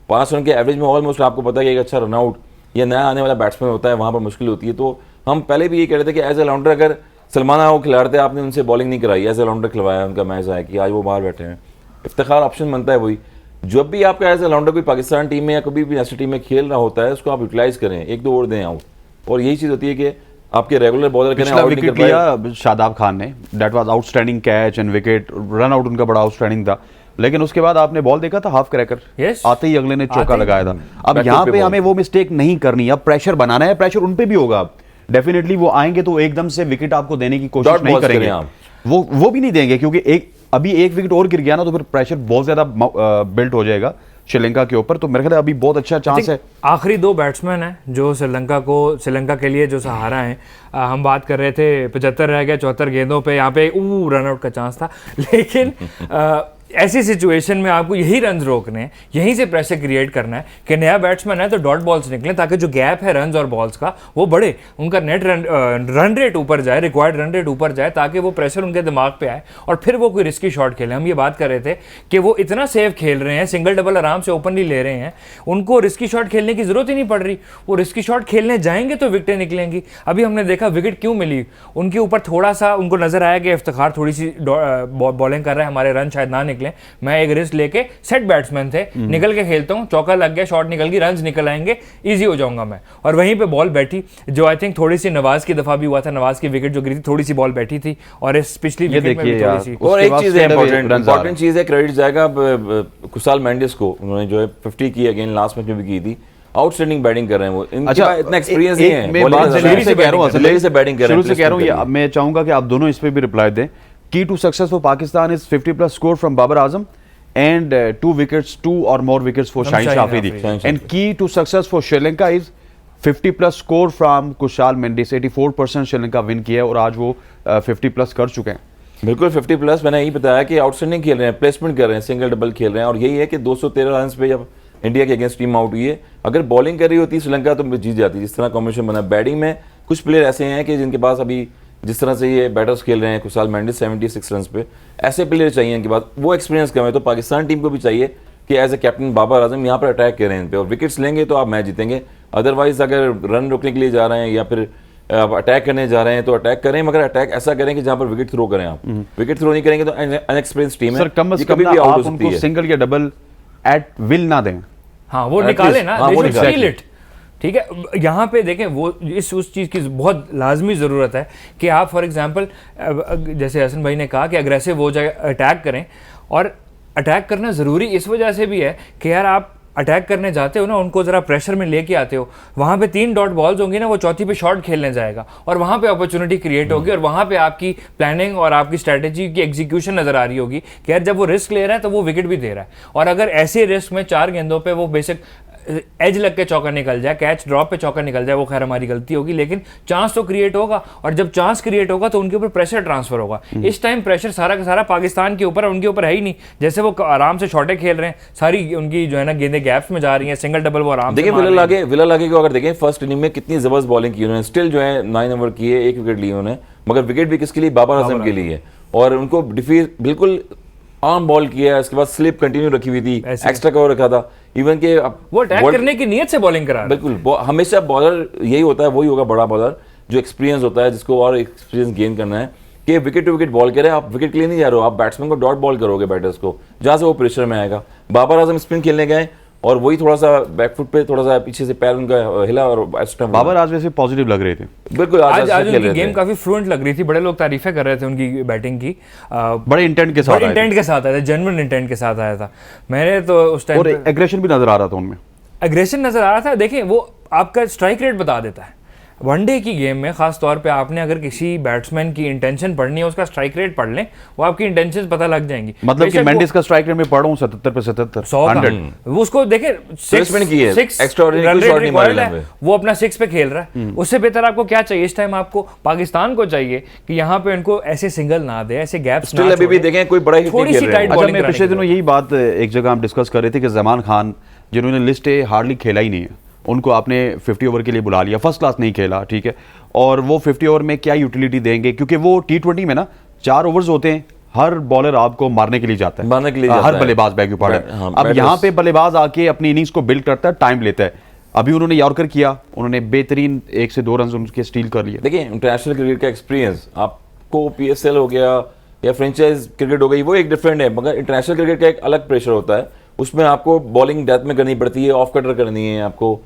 5 रन के एवरेज में ऑलमोस्ट आपको पता है कि एक अच्छा रन आउट या नया आने वाला बैट्समैन होता है, वहाँ पर मुश्किल होती है। तो हम पहले भी ये कह रहे थे कि एज ए ऑलराउंडर अगर सलमान वो खिलाड़ते थे, आपने उनसे बॉलिंग नहीं कराई, एज ए ऑलराउंडर खिलवाया, उनका मैच आया कि आज वो बाहर बैठे हैं, इफ्तिखार ऑप्शन बनता है वही। जब भी आपका एज ए ऑलराउंडर कोई पाकिस्तान टीम में या कभी भी नेशनल टीम में खेल रहा होता है, उसको आप यूटिलाइज करें, 1-2 ओवर दें आउट, और यही चीज़ होती है कि आपके रेगुलर बॉलर के पिछला विकेट लिया शादाब खान ने, that was outstanding catch and wicket, run out उनका बड़ा आउटस्टैंडिंग था, लेकिन उसके बाद आपने बॉल देखा था हाफ क्रैकर, Yes. आते ही अगले ने चौका आते ही। लगाया था। अब Back यहाँ foot पे पे ball। हमें वो मिस्टेक नहीं करनी, अब प्रेशर बनाना है, प्रेशर उन पे भी होगा, डेफिनेटली वो आएंगे तो एकदम से विकेट आपको देने की कोशिश Dot नहीं balls करेंगे, करें आप। वो भी नहीं देंगे, क्योंकि अभी एक विकेट और गिर गया ना तो फिर प्रेशर बहुत ज्यादा बिल्ट हो जाएगा श्रीलंका के ऊपर। तो मेरे ख्याल है अभी बहुत अच्छा चांस है। आखिरी 2 बैट्समैन हैं जो श्रीलंका के लिए जो सहारा हैं। हम बात कर रहे थे 75 रह गए 74 गेंदों पे, यहाँ पे रन आउट का चांस था, लेकिन ऐसी सिचुएशन में आपको यही रन रोकने हैं, यहीं से प्रेशर क्रिएट करना है कि नया बैट्समैन है तो डॉट बॉल्स निकलें ताकि जो गैप है रन्स और बॉल्स का वो बढ़े, उनका नेट रन रेट ऊपर जाए, रिक्वायर्ड रन रेट ऊपर जाए, ताकि वो प्रेशर उनके दिमाग पे आए और फिर वो कोई रिस्की शॉट खेलें। हम ये बात कर रहे थे कि वो इतना सेफ खेल रहे हैं, सिंगल डबल आराम से ओपनली ले रहे हैं, उनको रिस्की शॉट खेलने की जरूरत ही नहीं पड़ रही। वो रिस्की शॉट खेलने जाएंगे तो विकेटें निकलेंगी। अभी हमने देखा विकेट क्यों मिली, उनके ऊपर थोड़ा सा उनको नजर आया कि इफ्तिखार थोड़ी सी बॉलिंग कर रहा है, हमारे रन शायद ना निकले, मैं एक रिस्क लेके सेट बैट्समैन थे, निकल के खेलता हूं, चौका लग गया, शॉट निकल गई, रन्स निकल आएंगे, इजी हो जाऊंगा मैं। और वहीं पे बॉल बैठी, जो आई थिंक थोड़ी सी नवाज की दफा भी हुआ था, नवाज की विकेट जो गिरी थी थोड़ी सी बॉल बैठी थी, और इस पिछली विकेट में भी थोड़ी सी। और उसके एक बाद चीज है straight away runs आ रहे इंपॉर्टेंट चीज है, क्रेडिट जाएगा कुशाल मेंडिस को, उन्होंने जो है 50 की अगेन लास्ट मैच में भी की थी, आउटस्टैंडिंग बैटिंग कर रहे हैं वो। अच्छा, इतना एक्सपीरियंस नहीं है, मैं बात शुरू से कह रहा हूं, शुरू से बैटिंग कर रहे हैं, शुरू से कह रहा हूं, मैं चाहूंगा कि आप दोनों इस पे भी रिप्लाई दें। Key to success for Pakistan is 50+ score from Babar Azam and 2 wickets, 2 or more wickets for Shaheen Shafeedi. And key to success for Sri Lanka is 50+ score from Kushal Mendis. 84% Sri Lanka win किया है और आज वो 50+ कर चुके हैं। बिल्कुल 50+। मैंने यही बताया कि आउटस्टैंडिंग खेल रहे हैं, प्लेसमेंट कर रहे हैं, सिंगल डबल खेल रहे हैं, और यही है कि 213 रन पे जब इंडिया के अगेंस्ट टीम आउट हुई है, अगर बॉलिंग कर रही होती श्रीलंका तो जीत जाती। जिस तरह कॉम्बिनेशन बना, बैटिंग में कुछ प्लेयर ऐसे हैं कि जिनके पास अभी जिस तरह से ये बैटर्स खेल रहे हैं, कुशाल मेंडिस 76 रन पे, ऐसे प्लेयर चाहिए इनके बाद, वो एक्सपीरियंस कम है। तो पाकिस्तान टीम को भी चाहिए कि as a captain Babar Azam यहाँ पर अटैक करें इन पे, और विकेट्स लेंगे तो आप मैच जीतेंगे। अदरवाइज अगर रन रोकने के लिए जा रहे हैं या फिर अटैक करने जा रहे हैं तो अटैक करें, मगर अटैक ऐसा करें कि जहाँ पर विकेट थ्रो करें। आप विकेट थ्रो नहीं करेंगे तो अनएक्सपीरियंस टीम है, सर कम ये से कम कभी ना भी आउट आप हो सकती उनको है। सिंगल या डबल एट विल ना दें। हाँ, वो At निकाले least, ना, हाँ, they वो should निकाले। steal it। ठीक है, यहाँ पे देखें वो उस चीज़ की बहुत लाजमी ज़रूरत है कि आप फॉर एग्जांपल जैसे हसन भाई ने कहा कि अग्रेसिव हो जाए, अटैक करें। और अटैक करना ज़रूरी इस वजह से भी है कि यार आप अटैक करने जाते हो ना, उनको ज़रा प्रेशर में लेके आते हो, वहाँ पे 3 डॉट बॉल्स होंगी ना, वो चौथी पे शॉट खेलने जाएगा और वहाँ पे अपॉर्चुनिटी क्रिएट होगी, और वहाँ पे आपकी प्लानिंग और आपकी स्ट्रैटेजी की एग्जीक्यूशन नज़र आ रही होगी कि यार जब वो रिस्क ले रहा है तो वो विकेट भी दे रहा है। और अगर ऐसे रिस्क में 4 गेंदों पे वो बेशक एज लग के चौका निकल जाए, कैच ड्रॉप पे चौका निकल जाए, वो खैर हमारी गलती होगी, लेकिन चांस तो क्रिएट होगा, और जब चांस क्रिएट होगा तो उनके ऊपर प्रेशर ट्रांसफर होगा। इस टाइम प्रेशर सारा का सारा पाकिस्तान के ऊपर है, उनके ऊपर है ही नहीं। जैसे वो आराम से शॉटे खेल रहे हैं, सारी उनकी जो है ना गेंदें गैप्स में जा रही हैं, सिंगल डबल वो आराम से देखिए मार रहे हैं। विलल आगे को अगर देखें फर्स्ट इनिंग में कितनी जबरदस्त बॉलिंग की उन्होंने, स्टिल जो है 9 ओवर किए, 1 विकेट लिए उन्होंने, मगर विकेट भी किसके लिए, बाबर आजम के लिए, और उनको डिफीज बिल्कुल आर्म बॉल किया, इसके बाद स्लिप कंटिन्यू रखी हुई थी, एक्स्ट्रा कवर रखा था, इवन के वो अटैक करने की नीयत से बॉलिंग करा रहा है। बिल्कुल हमेशा बॉलर यही होता है, वही होगा बड़ा बॉलर जो एक्सपीरियंस होता है, जिसको और एक्सपीरियंस गेन करना है कि विकेट टू विकेट बॉल करें। आप विकेट के लिए नहीं जा रहे हो, आप बैट्समैन को डॉट बॉल करोगे बैटर्स को, जहां से वो प्रेशर में आएगा। बाबर आजम स्पिन खेलने गए और वही थोड़ा सा बैकफुट पे थोड़ा सा पीछे से पैर उनका हिला और बाबर आज वैसे पॉजिटिव लग रहे थे, बिल्कुल आज उनकी गेम काफी फ्लुएंट लग रही थी, बड़े लोग तारीफें कर रहे थे उनकी बैटिंग की, बड़े इंटेंट के साथ आया था, जेन्युइन इंटेंट के साथ आया था। मैंने तो उस टाइम और एग्रेशन भी नजर आ रहा था उनमें, एग्रेशन नजर आ रहा था। देखिए वो आपका स्ट्राइक रेट बता देता है। वनडे की गेम में खास तौर पे आपने अगर किसी बैट्समैन की इंटेंशन पढ़नी है, उसका स्ट्राइक रेट पढ़ लें, वो आपकी इंटेंशन पता लग जाएंगी। मतलब कि मेंडिस का स्ट्राइक रेट में पढ़ा हूं 77 पे 77 100 वो उसको देखे वो अपना 6 पे खेल रहा है। उससे बेहतर आपको क्या चाहिए इस टाइम? आपको पाकिस्तान को चाहिए कि यहाँ पे इनको ऐसे सिंगल ना दे, ऐसे गैप्स ना अभी भी देखें कोई बड़ा हिट नहीं खेल रहा है। अच्छा, मैं पिछले दिनों यही बात एक जगह हम डिस्कस कर रहे थे कि जमान खान जिन्होंने लिस्ट हार्डली खेला ही नहीं है, उनको आपने 50 ओवर के लिए बुला लिया, फर्स्ट क्लास नहीं खेला, ठीक है, और वो 50 ओवर में क्या यूटिलिटी देंगे, क्योंकि वो T20 में ना 4 ओवर्स होते हैं, हर बॉलर आपको मारने के लिए जाता है, मारने के लिए जाता हर है। बल्लेबाज बैग हाँ, अब यहाँ पे बल्लेबाज आके अपनी इनिंग्स को बिल्ड करता है, टाइम लेता है। अभी उन्होंने यॉर्कर किया, उन्होंने बेहतरीन 1 से 2 रन उनके स्टील कर लिए। देखिए इंटरनेशनल क्रिकेट का एक्सपीरियंस, आपको PSL हो गया या फ्रेंचाइज क्रिकेट हो गई, वो एक डिफरेंट है, मगर इंटरनेशनल क्रिकेट का एक अलग प्रेशर होता है। उसमें आपको बॉलिंग डेथ में करनी पड़ती है, ऑफ कटर करनी है, आपको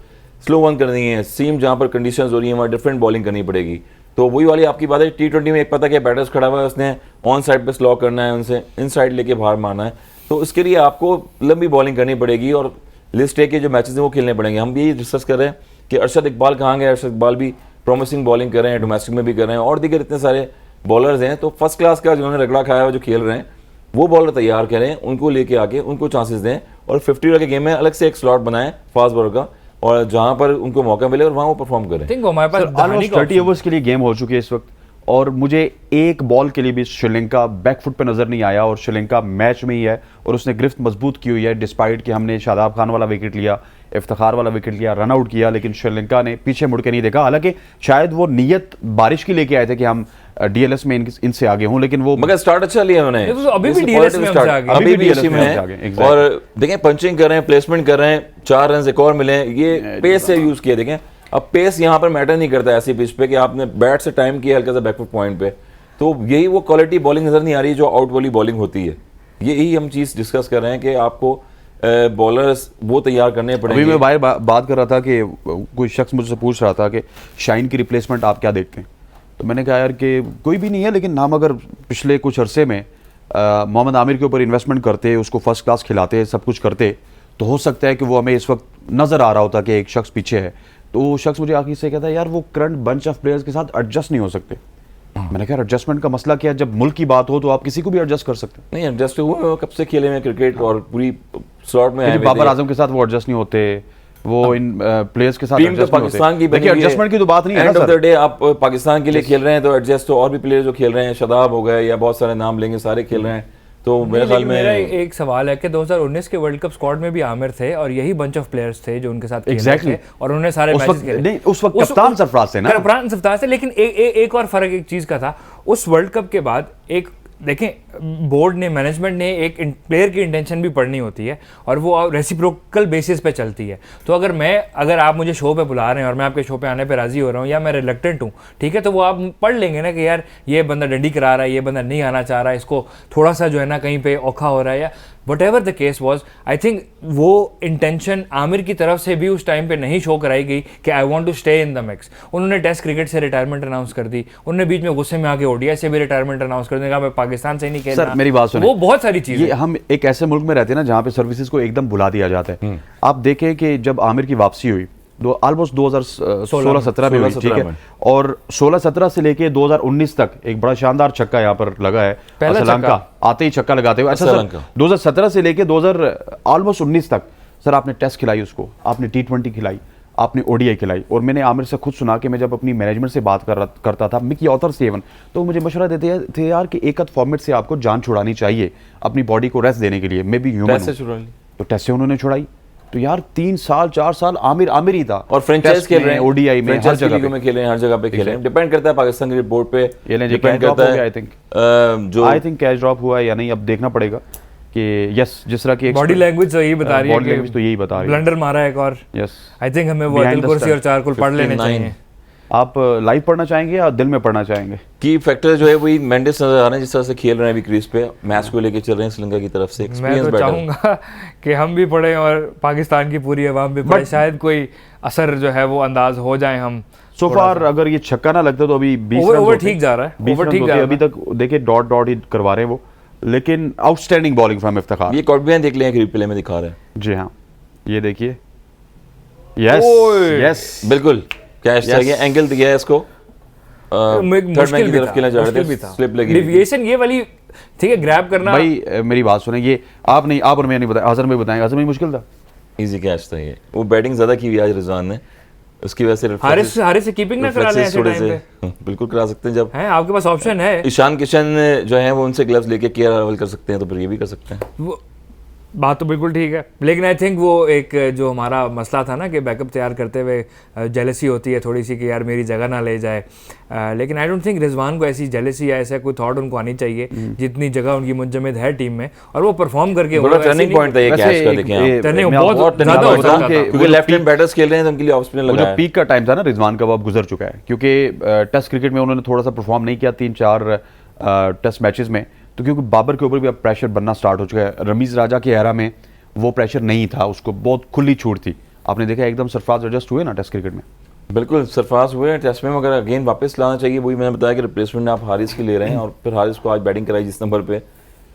स्लो वन करनी है, सीम जहाँ पर कंडीशंस हो रही है वहाँ डिफरेंट बॉलिंग करनी पड़ेगी। तो वही वाली आपकी बात है, T20 में एक पता कि बैटर्स खड़ा हुआ है, उसने ऑन साइड पे स्लॉ करना है, उनसे इन साइड लेके बाहर मारना है, तो उसके लिए आपको लंबी बॉलिंग करनी पड़ेगी और लिस्ट ए के जो मैचेस हैं वो खेलने पड़ेंगे। हम भी डिस्कस कर रहे हैं कि अरशद इकबाल कहाँ गए, अरशद इकबाल भी प्रॉमिसिंग बॉलिंग कर रहे हैं, डोमेस्टिक में भी कर रहे हैं, और दीगर इतने सारे बॉलर्स हैं। तो फर्स्ट क्लास का जिन्होंने रगड़ा खाया हुआ जो खेल रहे हैं वो बॉलर तैयार करें, उनको लेके आके उनको चांसेस दें, और 50 ओवर के गेम में अलग से एक स्लॉट बनाएं फास्ट बॉलर का, और जहां पर उनको मौका मिले और वहां वो परफॉर्म करें। थिंक हमारे पास दहानी ऑलमोस्ट का 30 ओवर्स के लिए गेम हो चुकी है इस वक्त, और मुझे एक बॉल के लिए भी श्रीलंका बैकफुट पे नजर नहीं आया, और श्रीलंका मैच में ही है और उसने गिरफ्त मजबूत की हुई है, डिस्पाइट कि हमने शादाब खान वाला विकेट लिया, इफ्तिखार वाला विकेट लिया, रन आउट किया, लेकिन श्रीलंका ने पीछे मुड़ के नहीं देखा। हालांकि शायद वो नीयत बारिश की लेके आए थे कि हम DLS में इनसे आगे हों, लेकिन वो मगर स्टार्ट अच्छा लिया उन्होंने, देखो, अभी भी DLS में हमसे आगे, अभी भी DLS इसी में में हमसे है। आगे, exactly। और देखें पंचिंग कर रहे हैं, प्लेसमेंट कर रहे हैं, 4 रन एक और मिले, ये पेस से यूज किया। देखें अब पेस यहाँ पर मैटर नहीं करता ऐसी पिच पे कि आपने बैट से टाइम किया हल्का सा बैकफुट पॉइंट पे, तो यही वो क्वालिटी बॉलिंग नजर नहीं आ रही जो आउट वाली बॉलिंग होती है। यही हम चीज डिस्कस कर रहे हैं कि आपको बॉलर्स वो तैयार करने पड़ेंगे। अभी मैं बाहर बात कर रहा था कि कोई शख्स मुझसे पूछ रहा था कि शाइन की रिप्लेसमेंट आप क्या देखते हैं, तो मैंने कहा यार कि कोई भी नहीं है, लेकिन हम अगर पिछले कुछ अरसे में मोहम्मद आमिर के ऊपर इन्वेस्टमेंट करते, उसको फर्स्ट क्लास खिलाते, सब कुछ करते, तो हो सकता है कि वो हमें इस वक्त नज़र आ रहा होता कि एक शख्स पीछे है। तो वो शख्स मुझे आखिर से कहता है यार वो करंट बंच ऑफ प्लेयर्स के साथ एडजस्ट नहीं हो सकते। मैंने कहा एडजस्टमेंट का मसला क्या है, जब मुल्क की बात हो तो आप किसी को भी एडजस्ट कर सकते हैं। नहीं एडजस्ट हुए, कब से खेले में क्रिकेट और पूरी स्लॉट में आए हुए बाबर थे। आजम के साथ वो एडजस्ट नहीं होते, वो इन प्लेयर्स के साथ टीम तो एडजस्ट नहीं पाकिस्तान की होते। देखिए एडजस्टमेंट की तो बात नहीं है एंड ना ऑफ सर। द डे आप पाकिस्तान के लिए खेल रहे हैं तो एडजस्ट तो और भी प्लेयर जो खेल रहे हैं, शदाब हो गए या बहुत सारे नाम लेंगे, सारे खेल रहे हैं। तो मेरे ख्याल में मेरा एक सवाल है कि 2019 के वर्ल्ड कप स्क्वाड में भी आमिर थे और यही बंच ऑफ प्लेयर्स थे जो उनके साथ खेले Exactly। थे और उन्होंने सारे उस मैचेस वक्त खेले। नहीं, उस वक्त कप्तान सरफराज थे ना। कप्तान सरफराज थे, लेकिन एक और फर्क एक चीज का था, उस वर्ल्ड कप के बाद एक देखें बोर्ड ने, मैनेजमेंट ने एक प्लेयर की इंटेंशन भी पढ़नी होती है और वो रेसिप्रोकल बेसिस पे चलती है। तो अगर आप मुझे शो पे बुला रहे हैं और मैं आपके शो पे आने पे राजी हो रहा हूँ या मैं रिलक्टेंट हूँ, ठीक है, तो वो आप पढ़ लेंगे ना कि यार ये बंदा डंडी करा रहा है, ये बंदा नहीं आना चाह रहा है, इसको थोड़ा सा जो है ना कहीं पे औखा हो रहा है, या what ever the case was. I think वो इंटेंशन आमिर की तरफ से भी उस टाइम पे नहीं शो कराई गई कि I want to stay in the mix. उन्होंने टेस्ट क्रिकेट से रिटायरमेंट अनाउंस कर दी, उन्होंने बीच में गुस्से में आके ODI से भी रिटायरमेंट अनाउंस कर दिया, मैं पाकिस्तान से ही नहीं खेलना। सर मेरी बात सुनिए, वो बहुत सारी चीजें, ये हम एक ऐसे मुल्क में रहते हैं ना जहाँ पे सर्विसेज को एकदम भुला दिया जाता है। आप देखें कि जब आमिर की वापसी हुई ऑलमोस्ट 2016-17 में हुई, ठीक है, और 16-17 से लेके 2019 तक एक बड़ा शानदार छक्का यहाँ पर लगा है श्रीलंका आते ही छक्का लगाते हुए। अच्छा सर 2017 से लेके 2019 तक सर आपने टेस्ट खिलाई उसको, आपने T20 खिलाई, आपने ODI खिलाई, और मैंने आमिर से खुद सुना कि मैं जब अपनी मैनेजमेंट से बात करता था, मिकी ऑथर से इवन, तो मुझे मशवरा देते थे यार कि एक फॉर्मेट से आपको जान छुड़ानी चाहिए अपनी बॉडी को रेस्ट देने के लिए, मैं भी ह्यूमन हूं। तो टेस्ट से उन्होंने छुड़ाई, तो यार 3 साल 4 साल आमिर ही था, और फ्रेंचाइज खेल रहे हैं, ODI में हर जगह में खेल रहे हैं, हर जगह पे खेल रहे हैं। डिपेंड करता है पाकिस्तान की रिपोर्ट पे, डिपेंड करता है। आई थिंक कैच ड्रॉप हुआ है या नहीं, अब देखना पड़ेगा कि यस, जिस तरह की बॉडी लैंग्वेज तो यही बता रही है, बॉडी लैंग्वेज तो यही बता रही है, ब्लंडर मारा एक और। यस आई थिंक हमें वो अदिल कुर्सी और चारकुल पढ़ लेने चाहिए। आप लाइव पढ़ना चाहेंगे या दिल में पढ़ना चाहेंगे? की फैक्टर जो है वही मेंडिस नजर आ रहे हैं, जिस तरह से खेल रहे हैं अभी क्रीज पे, मैच को लेके चल रहे हैं श्रीलंका की तरफ से। मैं तो चाहूंगा कि हम भी पढ़ें और पाकिस्तान की पूरी अवाम भी पढ़े, शायद कोई असर जो है वो अंदाज हो जाए। हम सो फार अगर ये छक्का ना लगता तो अभी 20 रन ओवर ठीक जा रहा है, 20 रन होते अभी तक, देखिए डॉट ही करवा रहे हैं वो, लेकिन आउटस्टैंडिंग बॉलिंग फ्रॉम इफ्तिखार। ये कॉर्बियन देख लें, रिप्ले में दिखा रहे हैं। जी हाँ, ये देखिए, यस यस बिल्कुल कैच था, ये एंगल दिया है इसको, मुश्किल भी था, स्लिप लगी, डेविएशन ये वाली, ठीक है, ग्रैब करना। भाई मेरी बात सुने, ये आप नहीं, आप और मैं नहीं बताया, हसन में बताएंगे, हसन में मुश्किल था, इजी कैच था ये। वो बैटिंग ज्यादा की हुई आज रिजवान ने, उसकी वजह से हारिस से कीपिंग ना करा लें ऐसे टाइम पे। बिल्कुल करा सकते हैं, जब है आपके पास ऑप्शन है। ईशान किशन जो है वो उनसे ग्लव्स लेके केयर लेवल कर सकते हैं, तो फिर ये भी कर सकते हैं। बात तो बिल्कुल ठीक है, लेकिन आई थिंक वो एक जो हमारा मसला था ना कि बैकअप तैयार करते हुए जेलसी होती है थोड़ी सी कि यार मेरी जगह ना ले जाए, लेकिन आई डोंट थिंक रिजवान को ऐसी जेलसी या ऐसा कोई थॉट उनको आनी चाहिए जितनी जगह उनकी मुंजमद है टीम में, और वो परफॉर्म करके बड़ा टर्निंग पॉइंट था ये कैच का, देखें आप टर्निंग मैं बहुत turning ज़्यादा point हो था सकता कि था। क्योंकि लेफ्ट हैंड बैटर्स खेल रहे हैं तो उनके लिए ऑफ स्पिनर वो लगा जो है। पीक का टाइम था ना रिजवान का, वो अब गुजर चुका है, क्योंकि टेस्ट क्रिकेट में उन्होंने थोड़ा सा परफॉर्म नहीं किया 3-4 टेस्ट मैचेस में, तो क्योंकि बाबर के ऊपर भी अब प्रेशर बनना स्टार्ट हो चुका है। रमीज राजा की एरा में वो प्रेशर नहीं था, उसको बहुत खुली छूट थी। आपने देखा एकदम सरफराज एडजस्ट हुए ना टेस्ट क्रिकेट में। बिल्कुल सरफराज हुए टेस्ट में, मगर अगेन वापस लाना चाहिए। वही मैंने बताया कि रिप्लेसमेंट आप हारिस की ले रहे हैं, और फिर हारिस को आज बैटिंग कराई जिस नंबर पे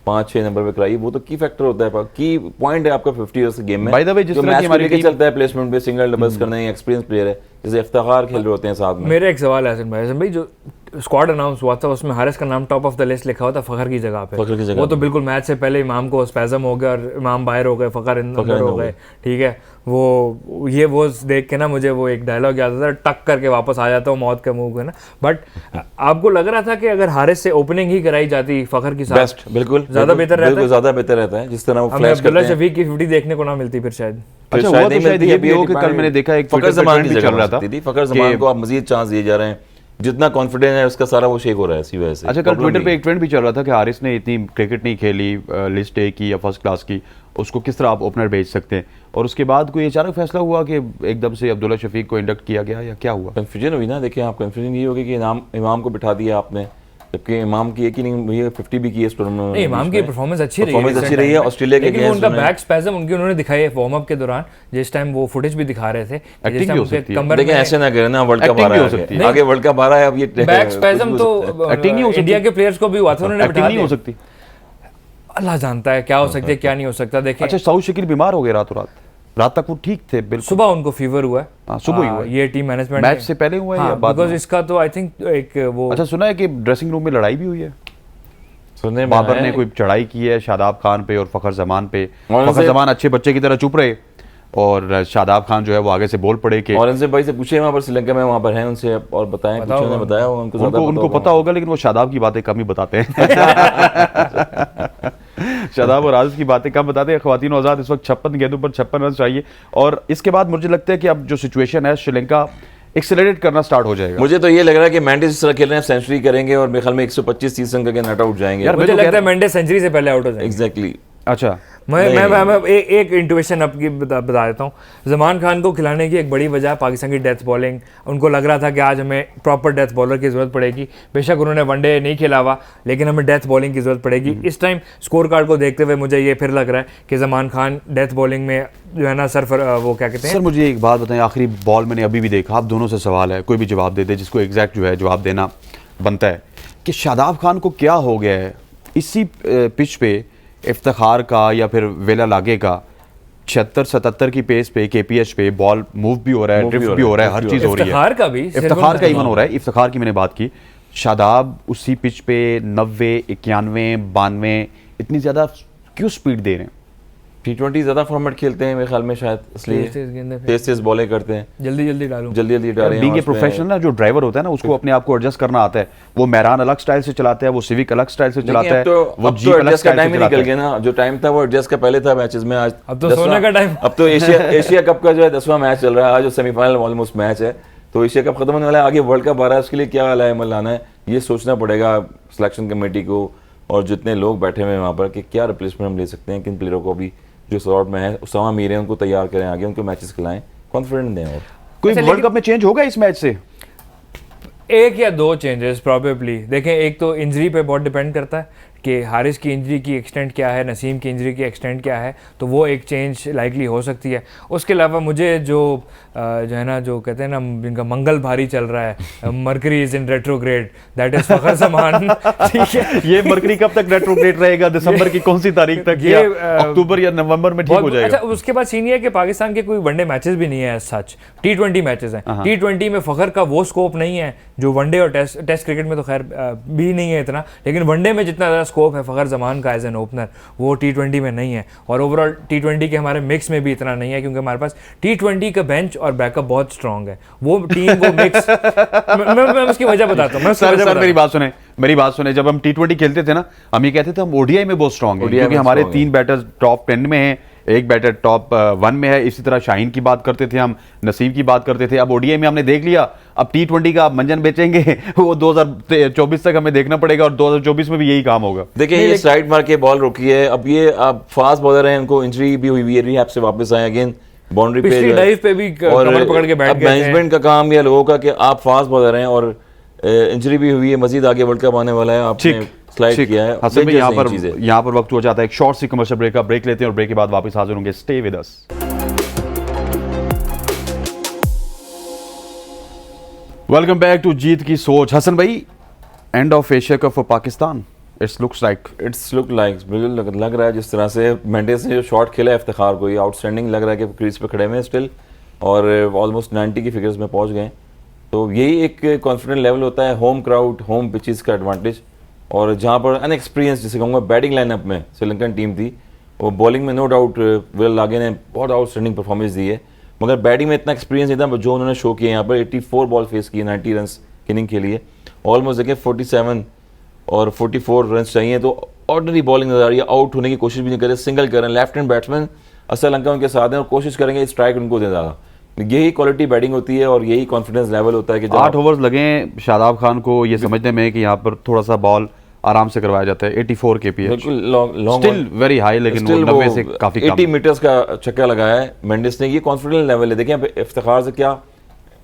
5-6 नंबर पे कराई, वो तो की फैक्टर होता है, की पॉइंट है आपका 50 इयर्स के गेम में। By the way, जिस जो तरह की मैच को हमारी लेके टीम- चलता है प्लेसमेंट पे, सिंगल डबल्स करने, एक्सपीरियंस प्लेयर है, जैसे इफ्तिखार खेल रहे होते हैं साथ में। मेरा एक सवाल है हसन भाई, जो स्क्वाड अनाउंस हुआ था उसमें हारिस का नाम टॉप ऑफ द लिस्ट लिखा हुआ था फ़खर की जगह पे। फ़खर की जगह वो तो पे। बिल्कुल मैच से पहले इमाम को स्पैज़म हो गया और इमाम बाहर हो गए, फ़खर अंदर हो गए, ठीक है। वो देख के ना मुझे वो एक डायलॉग याद आता था, टक करके वापस आ जाता हूँ मौत का मुंह है ना। बट आपको लग रहा था कि अगर हारिस से ओपनिंग ही कराई जाती फ़खर के साथ बेस्ट, बिल्कुल ज़्यादा बेहतर रहता है, ज़्यादा बेहतर रहता है, जिस तरह वो हमें फ्लैश अब्दुल्ला करते हैं। शफीक की 50 देखने को ना मिलती फिर शायद। फिर अच्छा, शायद हुआ तो नहीं शायद मिलती, ये अभी भी हो कि एक कल मैंने देखा एक फ़खर Twitter पे ज़मान trend की भी जगह चल रहा हो था सकती थी। फ़खर ज़मान को आप मजीद चांस दिए जा रहे हैं, जितना कॉन्फिडेंस है उसका सारा वो शेक हो रहा है इसी वजह से। अच्छा, कल ट्विटर पे एक ट्रेंड भी चल रहा था कि हारिस ने इतनी क्रिकेट नहीं खेली लिस्ट ए की या फर्स्ट क्लास की, उसको किस तरह आप ओपनर भेज सकते हैं, और उसके बाद कोई अचानक फैसला हुआ कि एकदम से अब्दुल्ला शफीक को इंडक्ट किया गया, या क्या हुआ? कंफ्यूजन हुई ना। देखिए आप, कंफ्यूजन ये होगी कि इमाम को बिठा दिया आपने, जबकि इमाम की एक ही नहीं हुई है, 50 भी की है इस टूर्नामेंट में। इमाम की परफॉर्मेंस अच्छी रही है, परफॉर्मेंस अच्छी रही है ऑस्ट्रेलिया के लेकिन वो अगेंस्ट उनका में। बैक स्पैज़म उन्होंने दिखाई है वार्म अप के दौरान, जिस टाइम वो फुटेज भी दिखा रहे थे, Acting जिस भी हो टाइम सकती है। कमर देखिए में ऐसे ना करें ना, वर्ल्ड कप Acting आ भी रहा हो सकती है है। आगे, वर्ल्ड कप आ रहा है, अब ये बैक स्पैज़म तो Acting नहीं हो सकती। इंडिया के प्लेयर्स को भी हुआ था, उन्होंने एक्टिंग बिठा नहीं हो दिया। सकती। अल्लाह जानता है क्या हो सकता है क्या नहीं हो सकता। देखें अच्छा, सऊद शकील बीमार हो गए रातों रात तक वो ठीक थे बिल्कुल, सुबह उनको फीवर हुआ है। हाँ, सुबह ही हुआ है। ये टीम मैनेजमेंट मैच से पहले हुआ है या बाद बिकॉज में? इसका तो आई थिंक एक वो अच्छा, सुना है कि ड्रेसिंग रूम में लड़ाई भी हुई है, सुनने में बाबर आया ने है। कोई चढ़ाई की है शादाब खान पे और फ़खर जमान पे। और फ़खर उनसे- जमान अच्छे बच्चे की तरह चुप रहे, और शादाब खान जो है वो आगे से बोल पड़े कि और इनसे भाई से पूछे वहाँ पर श्रीलंका में वहाँ पर हैं, उनसे और बताएं, पूछे, उन्होंने बताया उनको ज़्यादा उनको पता होगा, लेकिन वो शादाब की बातें कम ही बताते हैं। शादाब और आजिज की बातें कम बताते हैं। ख्वातीन आज़ाद इस वक्त 56 गेंदों पर 56 रन चाहिए, और इसके बाद मुझे लगता है कि अब जो सिचुएशन है श्रीलंका एक्सेलरेट करना स्टार्ट हो जाएगा। मुझे तो ये लग रहा है कि मैंडिस इस तरह खेल रहे हैं, सेंचुरी करेंगे और मेरे ख्याल में 125-30 रन करके नॉट आउट जाएंगे। यार, मुझे मैं तो लगता है मेंडिस सेंचुरी से पहले आउट हो जाएंगे। एग्जैक्टली। अच्छा, मैं एक इंट्यूशन आपकी बता देता हूँ। जमान खान को खिलाने की एक बड़ी वजह पाकिस्तान की डेथ बॉलिंग। उनको लग रहा था कि आज हमें प्रॉपर डेथ बॉलर की ज़रूरत पड़ेगी। बेशक उन्होंने वनडे नहीं खेला हुआ, लेकिन हमें डेथ बॉलिंग की ज़रूरत पड़ेगी। इस टाइम स्कोर कार्ड को देखते हुए मुझे ये फिर लग रहा है कि जमान खान डेथ बॉलिंग में जो है ना वो क्या कहते हैं। सर मुझे एक बात बताएं, आखिरी बॉल मैंने अभी भी देखा, आप दोनों से सवाल है, कोई भी जवाब दे दे जिसको एग्जैक्ट जो है जवाब देना बनता है, कि शादाब खान को क्या हो गया है इसी पिच पे, इफ्तिखार का या फिर वेला लागे का 76-77 की पेस पे KPH पे बॉल मूव भी हो रहा है, ड्रिफ्ट भी हो रहा है, हर चीज़ हो रही है। इफ्तिखार का भी, इफ्तिखार का इवन हो रहा है। इफ्तिखार की मैंने बात की, शादाब उसी पिच पे 90, 91, 92 इतनी ज़्यादा क्यों स्पीड दे रहे हैं? T20 ज्यादा फॉर्मेट खेलते हैं मेरे ख्याल में, शायद इसलिए तेज गेंदें पे। तेज बॉलें करते हैं, जल्दी जल्दी डालूं। जल्दी डालें। बीइंग ए प्रोफेशनल ना, जो ड्राइवर होता है ना, उसको अपने आप को एडजस्ट करना आता है। वो मेहरान अलग स्टाइल से चलाता है, वो सिविक अलग स्टाइल से चलाता है, वो जीप अलग एडजस्ट का स्टाइल टाइम से ही निकल चलाता गया है। ना। जो टाइम था वो एडजस्ट का पहले था मैचेस में, आज अब तो सोने का टाइम। अब तो एशिया कप का जो है 10वां मैच चल रहा है, आज जो सेमीफाइनल ऑलमोस्ट मैच है, तो एशिया कप खत्म होने वाला है, आगे वर्ल्ड कप आ रहा है, उसके लिए क्या अमल लाना है ये सोचना पड़ेगा सिलेक्शन कमेटी को और जितने लोग बैठे हुए हैं वहाँ पर, कि क्या रिप्लेसमेंट हम ले सकते हैं, किन प्लेयरों को भी जो स्लॉट में है, उसामा मीर है, उनको तैयार करें, आगे उनको मैचेस खिलाएं, कॉन्फिडेंट दें। और कोई अच्छा, वर्ल्ड कप में चेंज होगा इस मैच से? एक या दो चेंजेस प्रॉबेबली। देखें, एक तो इंजरी पे बहुत डिपेंड करता है कि हारिस की इंजरी की एक्सटेंट क्या है, नसीम की इंजरी की एक्सटेंट क्या है, तो वो एक चेंज लाइकली हो सकती है। उसके अलावा मुझे जो है ना, जो कहते हैं ना, जिनका मंगल भारी चल रहा है, mercury is in retrograde, that is Fakhar Zaman. ठीक है, ये मरकरी कब तक रेट्रोग्रेड रहेगा? दिसंबर की कौन सी तारीख तक? ये, अक्टूबर या नवंबर में ठीक हो जाएगा? अच्छा, उसके बाद सीन ये है कि पाकिस्तान के कोई वनडे मैचेस भी नहीं है, सच T20 मैचेस हैं। T20 में फ़खर का वो स्कोप नहीं है जो वनडे और टेस्ट क्रिकेट में तो खैर भी नहीं है इतना, लेकिन वनडे में जितना ज़्यादा स्कोप है फ़खर जमान का एज एन ओपनर, वो T20 में नहीं है, और ओवरऑल T20 के हमारे मिक्स में भी इतना नहीं है, क्योंकि हमारे पास T20 का बेंच और बैकअप बहुत स्ट्रॉन्ग है। वो टीम वो मिक्स मैं उसकी वजह बताता हूँ। सर मेरी बात सुने, जब हम T20 खेलते थे ना, हम ये कहते थे हम ओडीआई में बहुत स्ट्रॉन्ग है, क्योंकि हमारे 3 बैटर्स टॉप 10 में हैं, एक बैटर टॉप 1 में है। इसी तरह शाहीन की बात करते थे हम, नसीब की बात करते थे। अब ओडीआई में हमने देख लिया, अब T20 का आप मंजन बेचेंगे वो 2024 तक हमें देखना पड़ेगा, और 2024 में भी यही काम होगा। देखिए ये साइड मार के बॉल रोकी है। अब ये आप फास्ट बॉलर हैं, उनको इंजरी भी हुई है, रिहैब से वापस आए अगेन बाउंड्री पे, पिछली डाइव पे भी कमर पकड़ के बैठ गए थे। मैनेजमेंट का काम ये लोगों का कि आप फास्ट बॉलर हैं और इंजरी भी हुई है, मजीद आगे वर्ल्ड कप आने वाला है, आपने स्लाइड किया है। हसन भाई यहाँ पर वक्त हो जाता है एक शॉर्ट सी कमर्शियल ब्रेक का, ब्रेक लेते हैं और ब्रेक के बाद वापस हाजिर होंगे। Stay with us. Welcome back to जीत की सोच। हसन भाई, end of Asia cup for Pakistan, it's look like बिल्कुल लग रहा है जिस तरह से मेंडिस ने जो शॉट खेला है इफ्तिखार को, ये आउटस्टैंडिंग लग रहा है कि क्रीज पे खड़े हुए हैं स्टिल, और ऑलमोस्ट 90 की फिगर्स में पहुंच गए। तो यही एक कॉन्फिडेंट लेवल होता है, होम क्राउड, होम पिचेस का एडवांटेज, और जहाँ पर अनएक्सपीरियंस जिसे कहूँगा बैटिंग लाइनअप में श्रीलंकन टीम थी, और बॉलिंग में नो डाउट विरल लागे ने बहुत आउटस्टैंडिंग परफॉर्मेंस दी है, मगर बैटिंग में इतना एक्सपीरियंस नहीं था जो उन्होंने शो किया यहाँ पर। 84 बॉल फेस किए 90 रन इनिंग के लिए, ऑलमोस्ट देखिए 47 और 44 रन चाहिए, तो ऑर्डिनरी बॉलिंग नजर आ रही है। आउट होने की कोशिश भी नहीं कर रहे, सिंगल कर रहे हैं। लेफ्ट हैंड बैट्समैन श्रीलंका उनके साथ हैं और कोशिश करेंगे स्ट्राइक उनको दे ज़्यादा। यही क्वालिटी बैटिंग होती है और यही कॉन्फिडेंस लेवल होता है कि 8 ओवर्स लगे शादाब खान को ये समझने में कि यहाँ पर थोड़ा सा बॉल आराम से करवाया जाता है। 84 kph, बिल्कुल स्टिल वेरी हाई, लेकिन वो 90 से काफी कम। 80 मीटर्स का छक्का लगाया है मेंडिस ने, ये कॉन्फिडेंस लेवल है। देखिए यहाँ पे इफ्तिखार से क्या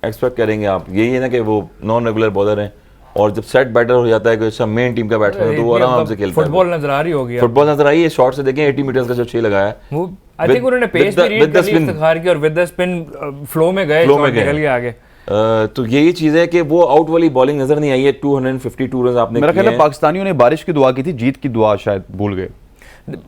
एक्सपेक्ट करेंगे आप, यही है ना कि वो नॉन रेगुलर बॉलर हैं, और जब सेट बैटर हो जाता है कोई अच्छा मेन टीम का बैट्समैन है तो वो आराम से खेलता है। फुटबॉल नजर आ रही होगी, फुटबॉल नजर आई है, शॉट से देखें 80 मीटर्स का जो 6 लगाया है, वो आई थिंक उन्होंने पेस भी रीड कर ली इफ्तिखार की, और विद द स्पिन फ्लो में गए, निकल गए आगे। तो यही चीज है कि वो आउट वाली बॉलिंग नजर नहीं आई है। 252 रन आपने, मेरा ख्याल है पाकिस्तानियों ने बारिश की दुआ की थी, जीत की दुआ शायद भूल गए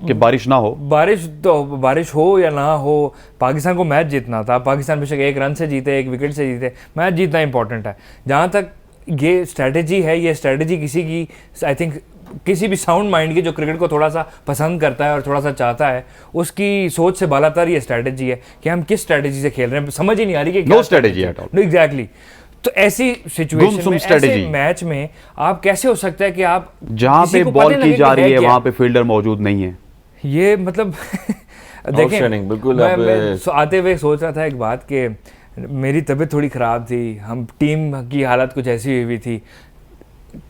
कि बारिश ना हो। बारिश हो या ना हो, पाकिस्तान को मैच जीतना था। पाकिस्तान बेशक 1 रन से जीते, 1 विकेट से जीते, मैच जीतना इंपॉर्टेंट है। जहाँ तक ये स्ट्रैटेजी है, ये स्ट्रैटेजी किसी की आई थिंक किसी भी साउंड माइंड की जो क्रिकेट को थोड़ा सा पसंद करता है और थोड़ा सा चाहता है, उसकी सोच से बालातर ये स्ट्रैटेजी है कि हम किस स्ट्रैटेजी से खेल रहे हैं, समझ ही नहीं आ रही कि no strategy at all. Exactly. तो ऐसी सिचुएशन में, ऐसे मैच में आप कैसे हो सकता है कि आप जहां पे बॉल की जा रही है वहां पे फील्डर मौजूद नहीं है, ये मतलब देखें, बिल्कुल। मैं आते हुए सोच रहा था एक बात कि मेरी तबीयत थोड़ी ख़राब थी, हम टीम की हालत कुछ ऐसी हुई थी,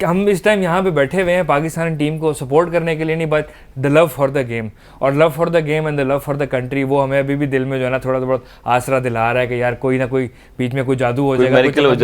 हम इस टाइम यहाँ पे बैठे हुए हैं पाकिस्तान टीम को सपोर्ट करने के लिए नहीं, but the love for the game, और love for the game and the love for the country, वो हमें अभी भी दिल में जो है ना थोड़ा बहुत आसरा दिला रहा है कि यार कोई ना कोई बीच में कोई जादू हो जाएगा, मिरेकल हो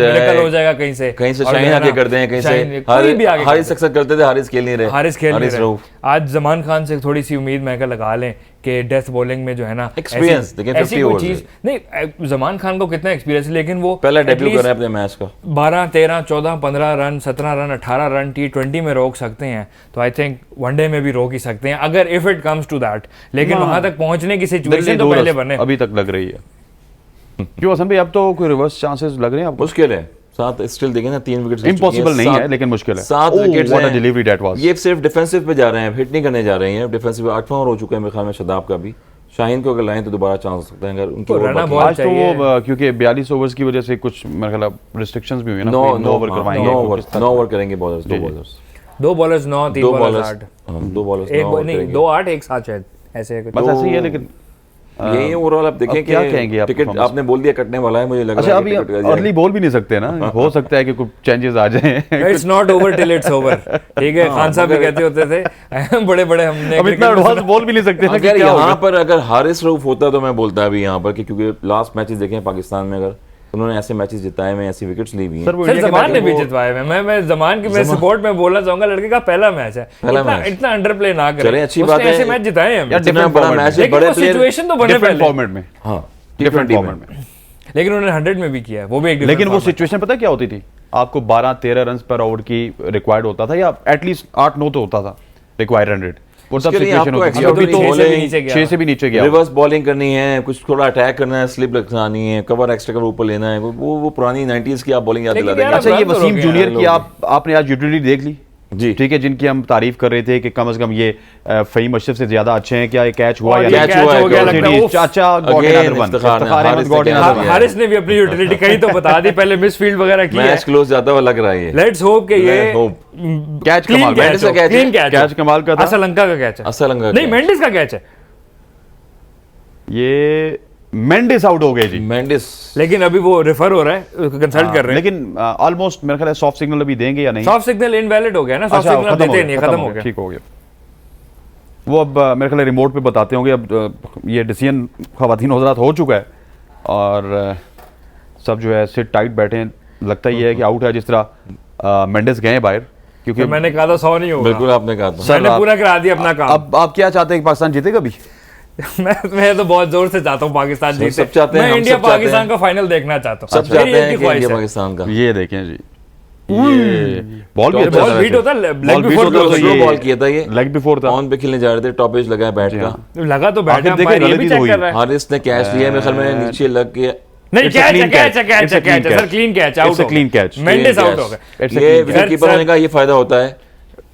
जाएगा कहीं से शाहीन आगे कर दें, कहीं से हारिस सक्सेस करते थे, हारिस खेल नहीं रहे, हारिस खेल नहीं रहे। आज जमान खान से थोड़ी सी उम्मीद मैं लगा लें कि डेथ बॉलिंग में जो है ना एक्सपीरियंस, देखिए 50 कोई चीज नहीं, जमान खान को कितना एक्सपीरियंस, लेकिन वो पहला डेब्यू कर रहे हैं अपने मैच का, 12, 13, 14, 15 रन, 17 रन, 18 रन T20 में रोक सकते हैं, तो आई थिंक वनडे में भी रोक ही सकते हैं अगर if it comes to that. लेकिन वहां तक पहुंचने की सिचुएशन तो पहले बने, अभी तक लग रही है। क्यों हसन भाई, अब तो कोई रिवर्स चांसेस लग रहे हैं? मुश्किल है, 7 स्टिल देखें ना, 3 विकेट्स इम्पॉसिबल नहीं है, लेकिन मुश्किल है। 7 wickets what a delivery that was. ये सिर्फ डिफेंसिव पे जा रहे हैं, हिट नहीं करने जा रहे हैं। डिफेंसिव 8वां ओवर हो चुका है मेरे ख्याल में शादाब का भी। शाहीन को अगर लाएं तो दोबारा चांस हो सकता है अगर उनकी आज तो वो क्योंकि 42 ओवर्स की वजह से कुछ मेरे ख्याल रिस्ट्रिक्शंस भी हुई है ना, 9 ओवर करवाएंगे, 9 ओवर करेंगे bowlers, 2 bowlers 2 bowlers 9, 3 bowlers 8, 2 bowlers नहीं 2 8 1 7 शायद ऐसे कुछ, बस ऐसे ही है। लेकिन यही ओवरऑल आप देखें क्या कहेंगे आप? टिकट आपने बोल दिया कटने वाला है, मुझे लग रहा है अभी अर्ली बोल भी नहीं सकते ना, हो सकता है कि कुछ चेंजेस आ जाएं। It's not over till it's over, ठीक है, खान साहब भी कहते होते थे बड़े बड़े हमने अब इतना एडवांस बोल भी नहीं सकते ना। अगर यहाँ पर अगर हारिस रऊफ होता तो मैं बोलता अभी यहाँ पर कि क्योंकि लास्ट मैचेस देखें पाकिस्तान में, अगर उन्होंने ऐसे मैचेस जिताए हुए, ऐसी विकेट्स ली हुई हैं, सर जमान ने भी जितवाए हुए। मैं जमान की मैं सपोर्ट में बोलना चाहूंगा, लड़के का पहला मैच है, इतना अंडर प्ले ना करें, अच्छी बात है, ऐसे मैच जिताए हैं, इतना बड़ा मैच है, बड़े सिचुएशन तो बने डिफरेंट फॉर्मेट में, हां डिफरेंट फॉर्मेट में, लेकिन उन्होंने 100 में भी किया है, वो भी एक लेकिन वो सिचुएशन पता क्या होती थी, आपको 12-13 रन पर ओवर की रिक्वायर्ड होता था, या एटलीस्ट 8-9 तो होता था रिक्वायर्ड रन, वो सब सिचुएशन होती थी। अभी तो 6 से भी नीचे गया, रिवर्स बॉलिंग करनी है, कुछ थोड़ा अटैक करना है, स्लिप लगानी है, कवर एक्स्ट्रा कवर ऊपर लेना है, वो पुरानी 90s की आप बॉलिंग याद दिला देंगे। अच्छा, ये वसीम जूनियर की आपने आज यूटिलिटी देख ली? जी। ठीक है, जिनकी हम तारीफ कर रहे थे कि कम से कम ये फ़हीम अशरफ से ज्यादा अच्छे हैं, क्या ये कैच हुआ या कैच हुआ है, हो गया कैच लगता है। उफ। चाचा got Again, another one, Iftikhar ने, इफ्तिखार अहमद हारिस ने गॉट क्या अनदर किया? वन। हारिस ने भी अपनी यूटिलिटी कहीं तो बता दी, पहले मिस फील्ड वगैरह की है। मैच क्लोज जाता हुआ लग रहा है ये। लेट्स होप कि ये Let's hope. कैच क्लीन कमाल, कैच मेंडिस का हो, कैच है। क्लीन कैच कैच हो। कमाल का था। असलंका का कैच है, असलंका नहीं कैच। मेंडिस का कैच है, ये मेंडिस आउट हो गए जी, मेंडिस लेकिन अभी वो रेफर हो रहा है, कंसल्ट कर रहे हैं। लेकिन ऑलमोस्ट मेरा ख्याल है सॉफ्ट सिग्नल अभी देंगे या नहीं। सॉफ्ट सिग्नल इनवैलिड हो गया ना, सॉफ्ट अच्छा, सिग्नल खत्म हो देते नहीं, गया, खत्म हो गया। ठीक हो गया। वो अब मेरे ख्याल है रिमोट पे बताते होंगे। अब ये डिसीजन खवातीन हज़रात हो चुका है और सब जो है सिट टाइट बैठे हैं। लगता ही है कि आउट है, जिस तरह मेंडिस गए हैं बाहर, क्योंकि तो मैंने कहा था 100 नहीं होगा, बिल्कुल आपने कहा था। मैंने आप- पूरा करा दिया अपना काम। अब आप क्या चाहते हैं कि पाकिस्तान जीतेगा भी? मैं तो बहुत जोर से चाहता हूँ पाकिस्तान जीते। सब चाहते हैं, मैं हम इंडिया सब चाहते पाकिस्तान हैं। का फाइनल देखना चाहता हूँ, सब मेरी चाहते एक हैं ही कि ख्वाहिश इंडिया है। पाकिस्तान का। ये देखें जी, ये बॉल भी Top अच्छा बॉल था बीट वैसे। होता, लेग बॉल बीट बिफोर होता तो स्लो ये बॉल किया था ये। लेग बिफोर था। ऑन पे खेलने जा रहे थे, टॉपेज लगा है बैट जी का। हाँ। लगा तो बैट आखिर है, देखें, अंपायर ये भी गलती चेक तो कर रहा है। हारिस ने कैच लिया, मेरे ख्याल में नीचे लग के। नहीं It's a कैच है, clean कैच है, catch. कैच है, It's a clean कैच है sir, catch. Clean catch, It's out a हो clean गया। catch. Mendis Clean out catch. हो गया। It's a ये clean विकेट catch. कीपर होने का ये फायदा होता है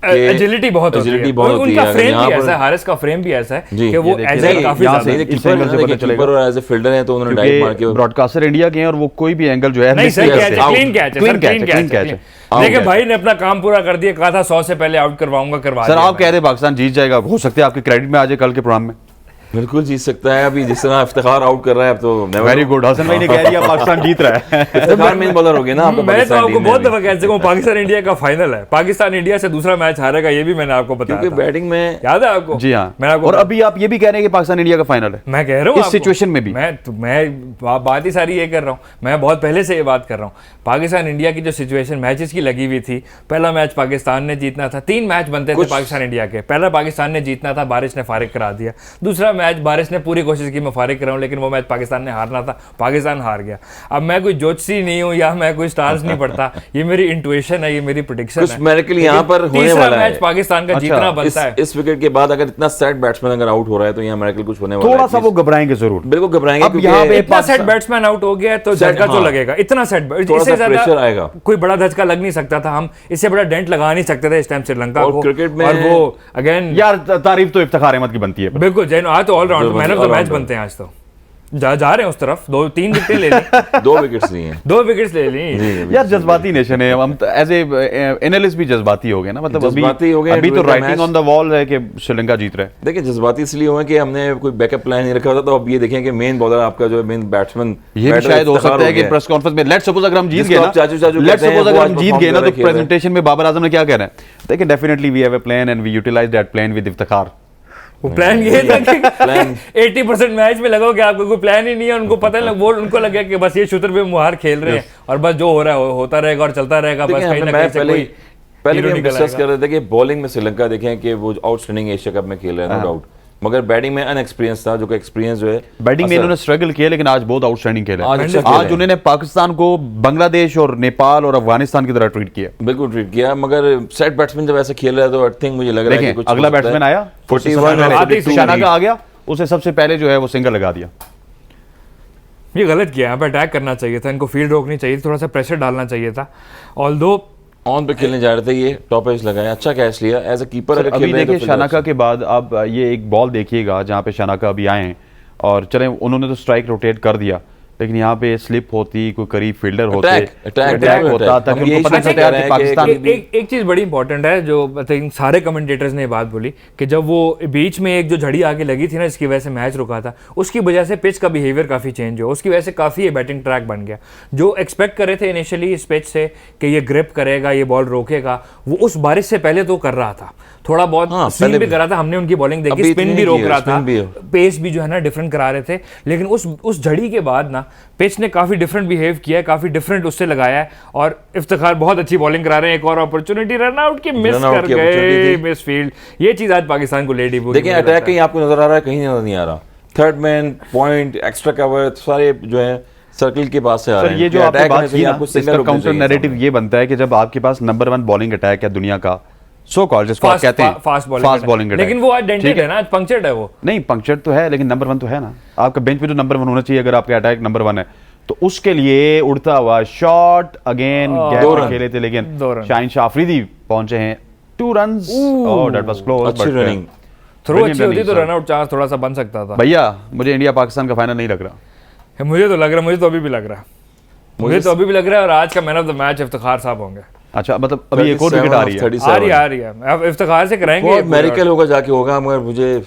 कि एजिलिटी बहुत होती है, agility बहुत और होती उनका है। फ्रेम यहाँ भी पर- ऐसा है, हारिस का फ्रेम भी ऐसा है जी, कि वो ये देखिए, एज नहीं, काफी यहाँ ज्यादा से है। इस कीपर एंगल से पता चलेगा। कीपर और एज ए फील्डर है तो उन्होंने डाइव मार के क्योंकि ब्रॉडकास्टर इंडिया के हैं और वो कोई भी एंगल जो है नहीं miss सही नहीं कैच करते। है, out. क्लीन कैच है, Clean सर catch क्लीन है, clean कैच catch है। है। देखिए Out. भाई ने अपना काम पूरा कर दिया, कहा था 100 से पहले आउट करवाऊंगा, करवा सर दिया आप कह रहे पाकिस्तान जीत जाएगा, हो सकता है आपके क्रेडिट में आ जाए कल के प्रोग्राम में। बिल्कुल जीत सकता है। अभी जिस तरह इफ्तिखार आउट कर रहा है अब तो never very know। Good, Hasan भाई ने कह दिया पाकिस्तान जीत रहा है। इफ्तिखार मेन बॉलर हो गया ना आपका मैं तो पाकिस्तान आपको टीम में बहुत भी। दफा कह चुका हूँ, पाकिस्तान इंडिया का फाइनल है, पाकिस्तान इंडिया से दूसरा मैच हारेगा, ये भी मैंने आपको बताया क्योंकि था। बैटिंग में याद है आपको? जी हाँ, मैं आपको और अभी आप ये भी कह रहे हैं कि पाकिस्तान इंडिया का फाइनल है मैं कह रहा हूँ इस आपको, सिचुएशन में भी। मैं बात ही सारी ये कर रहा हूँ, मैं बहुत पहले से ये बात कर रहा हूँ। पाकिस्तान इंडिया की जो सिचुएशन मैचेस की लगी हुई थी, पहला मैच पाकिस्तान ने जीतना था, 3 मैच बनते थे पाकिस्तान इंडिया के, पहला पाकिस्तान ने जीतना था, बारिश ने फारिग करा दिया। दूसरा मैच बारिश ने पूरी कोशिश की मैं फारिग कराऊं, लेकिन वो मैच पाकिस्तान ने हारना था, पाकिस्तान हार गया। अब मैं कोई ज्योतिषी नहीं हूँ या मैं कोई स्टार्स नहीं पढ़ता, ये मेरी इंट्यूशन है, ये मेरी प्रेडिक्शन कुछ है। miracle यहाँ पर होने तीसरा वाला है। मैच पाकिस्तान का अच्छा, जीतना बनता है। इस विकेट के बाद अगर इतना सेट बैट्समैन अगर आउट हो रहा है तो यहाँ मेरेकल कुछ होने वाला है। थोड़ा सा वो घबराएंगे जरूर। बिल्कुल घबराएंगे अब क्योंकि यहाँ पे इतना सेट बैट्समैन आउट हो गया तो झटका तो हाँ। लगेगा, इतना सेट थोड़ा इससे सा pressure ज्यादा आएगा। कोई बड़ा धचका लग नहीं सकता था, हम इससे बड़ा डेंट लगा नहीं सकते थे इस टाइम श्रीलंका और को। क्रिकेट में- और वो अगेन यार तारीफ तो इफ्तिखार अहमद की बनती है। बिल्कुल जैन, आज तो all rounder man of the all match rounder। बनते हैं आज तो। जा रहे हैं उस तरफ, 2-3 विकेट ले ली, 2 विकेट्स लिए हैं। 2 विकेट्स ले ली। यार जज्बाती नेशन है, हम एज ए एनालिस्ट भी जज्बाती हो गए ना, मतलब जज्बाती हो गए, अभी तो during the writing match। On the wall है कि श्रीलंका जीत रहा है। देखिए जज्बाती इसलिए हुए कि हमने कोई बैकअप प्लान नहीं रखा था, तो अब ये देखें कि मेन बॉलर आपका जो मेन बैट्समैन ये भी शायद हो सकता है कि प्रेस कॉन्फ्रेंस में लेट्स सपोज अगर हम जीत जिसको गए ना, आप चाचू चाचू लेट्स कहते हैं, सपोज अगर वो हम आज जीत perform गए ना कर तो रहे हैं। प्रेजेंटेशन में बाबर आजम ने क्या कह रहे हैं, देखिए definitely we have a plan and we utilize that plan with Iftikhar. वो प्लान ये था कि Plan- 80% मैच में लगा कि आपको कोई प्लान ही नहीं है, उनको पता नहीं, वो उनको लगा कि बस ये शूटर पे मुहार खेल रहे हैं और बस जो हो रहा है होता रहेगा और चलता रहेगा, बस कहीं ना कहीं से कोई पहले भी hero हम निकल डिस्कस आएगा। कर रहे थे कि बॉलिंग में श्रीलंका देखें कि वो आउटस्टैंडिंग एशिया कप में खेल रहे हैं, नो डाउट, मगर बैटिंग में अनएक्सपीरियंस था, जो कि एक्सपीरियंस जो है बैटिंग में इन्होंने स्ट्रगल किया लेकिन आज बहुत आउटस्टैंडिंग खेला आज है। अच्छा खेला आज है। उन्होंने पाकिस्तान को बांग्लादेश और नेपाल और अफगानिस्तान की तरह ट्रीट किया। बिल्कुल ट्रीट किया, मगर सेट बैट्समैन जब ऐसा खेल रहा है तो आई थिंक मुझे लग रहा है कि देखें कुछ अगला हो सकता है। बैट्समैन आया 41 और आते ही 42 शाना का आ गया, उसे सबसे पहले जो है वो सिंगल लगा दिया। ये गलत किया, यहाँ पे अटैक करना चाहिए था, इनको फील्ड रोकनी चाहिए थी, थोड़ा सा प्रेशर डालना चाहिए था। ऑल्दो ऑन पे खेलने जा रहे थे, ये टॉप एज लगाया, अच्छा कैच लिया एज अ कीपर। अगर अभी खेल रहे हैं तो देखिए फिर शानाका के बाद अब ये एक बॉल देखिएगा जहाँ पे शानाका अभी आए हैं और चले उन्होंने तो स्ट्राइक रोटेट कर दिया, लेकिन यहाँ पे स्लिप होती, कोई करीब फील्डर होते, अटैक होता ताकि हम यही उनको पता चीज़ चलता है कह रहे कि हैं पाकिस्तान एक चीज बड़ी इंपॉर्टेंट है जो आई थिंक सारे कमेंटेटर्स ने ये बात बोली कि जब वो बीच में एक जो झड़ी आके लगी थी ना, जिसकी वजह से मैच रुका था, उसकी वजह से पिच का बिहेवियर काफी चेंज हुआ, उसकी वजह से काफी ये बैटिंग ट्रैक बन गया। जो एक्सपेक्ट कर रहे थे इनिशियली इस पिच से कि ये ग्रिप करेगा, ये बॉल रोकेगा, वो उस बारिश से पहले तो कर रहा था, थोड़ा बहुत हाँ, स्विंग पहले भी भी। करा था, हमने उनकी बॉलिंग देखी, अभी स्पिन इतनी भी रोक की है, रहा था, spin भी है। पेस भी जो है ना डिफरेंट करा रहे थे, लेकिन उस झड़ी के बाद ना पिच ने काफी डिफरेंट बिहेव किया है, काफी डिफरेंट उससे लगाया है। और इफ्तिखार बहुत अच्छी बॉलिंग करा रहे हैं, एक और अपॉर्चुनिटी रन आउट की मिस Run out कर की गए, opportunity थी। Miss field. ये चीज आज पाकिस्तान को लेडी देखिए अटैक कहीं आपको नजर आ रहा है, कहीं नजर नहीं आ रहा। Third man point extra cover सारे जो है सर्कल के पास से आ रहे सर हैं। ये जो कि आपने attack बात होने की चाहिए, ना, आपको इसका सिंगल काउंटर नैरेटिव ये बनता है कि जब आपके पास नंबर 1 बॉलिंग अटैक है दुनिया का, सो कॉल्ड जिसको आप कहते हैं फास्ट फास्ट बॉलिंग अटैक, लेकिन वो आज डेंटेड है ना, आज पंक्चर्ड है वो। नहीं पंक्चर तो है लेकिन नंबर 1 तो है ना, आपका बेंच पे जो नंबर 1 होना चाहिए अगर आपका अटैक नंबर 1 है तो उसके लिए उड़ता हुआ शॉट अगेन दो गैप रन खेले थे, दो लेकिन रन। शाहीन शाह अफरीदी पहुंचे हैं 2 runs. Oh, that was close. अच्छी but, रनिंग, थ्रो brilliant अच्छी होती running, तो sir. रन आउट चांस थोड़ा सा बन सकता था। भैया मुझे इंडिया पाकिस्तान का फाइनल नहीं लग रहा। मुझे तो लग रहा है, मुझे तो अभी भी लग रहा है, मुझे तो अभी भी लग रहा है। और आज का man of the match Iftikhar साहब होंगे। अच्छा, मतलब अभी एक और विकेट आ रही है। 37 आ रही है। अब इफ्तिखार से कराएंगे बहुत ये पूरा। मेरिकल होगा जाके होगा, मगर मुझे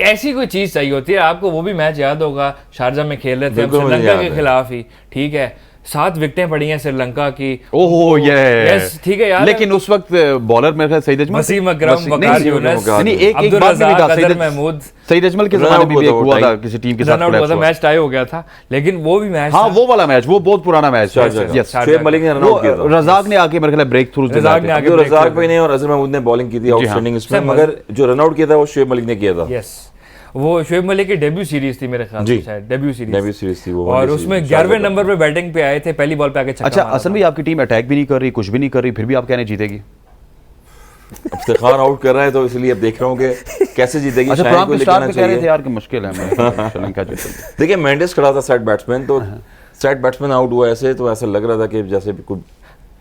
ऐसी कोई चीज चाहिए होती है आपको। वो भी मैच याद होगा, शारजा में खेल रहे थे हम बिल्कुल मुझे श्रीलंका याद के है। खिलाफ ही, ठीक है। 7 विकेटें पड़ी हैं श्रीलंका की। ओहो यस, ठीक है यार। लेकिन उस वक्त बॉलर मेरे ख्याल सईद अजमल वसीम अकरम, नहीं, वकार नहीं, यूनुस, नहीं, एक अब्दुल बात भी रज़ाक, था, अज़हर महमूद। सईद अजमल के रन जमाने आउट में भी हुआ एक था, हुआ वो था टाई। किसी टीम के रन साथ आउट हुआ collapse था, हुआ। मैच टाई हो गया था, लेकिन वो भी मैच हाँ, वो वाला मैच, वो बहुत पुराना मैच है। शारजाह का। Yes. शुएब मलिक ने रन वो आउट किया था। रज़ाक ने आके मेरे ख्याल ब्रेक थ्रू रज़ाक ने आगे जो break रज़ाक किया भाई ने और अज़हर महमूद ने बॉलिंग की थी आउटस्टैंडिंग इसमें, सर, मगर जो रन आउट किया था वो शुएब मलिक ने किया था। यस, वो शुएब मलिक की डेब्यू सीरीज थी मेरे ख्याल से, जी। शायद डेब्यू डेब्यू सीरीज। सीरीज थी वो, और वनडे उसमें सीरीज, 11वें शारजाह नंबर पे बैटिंग पे आए थे, पहली बॉल पे आके छक्का अच्छा, मारा असल था। में आपकी टीम अटैक भी नहीं कर रही, कुछ भी नहीं कर रही, फिर भी आप कहने जीतेगी। इफ्तिखार आउट कर रहा है तो इसलिए अब देख रहा हूँ कि कैसे जीतेगी। अच्छा, शाइन प्रोग्राम को के लेके स्टार्ट आना पे कह रहे थे चाहिए। यार कि मुश्किल है मैं श्रीलंका जीतेगी। देखिए मेंडिस खड़ा था सेट बैट्समैन, तो सेट बैट्समैन आउट हुआ ऐसे, तो ऐसा लग रहा था कि जैसे कोई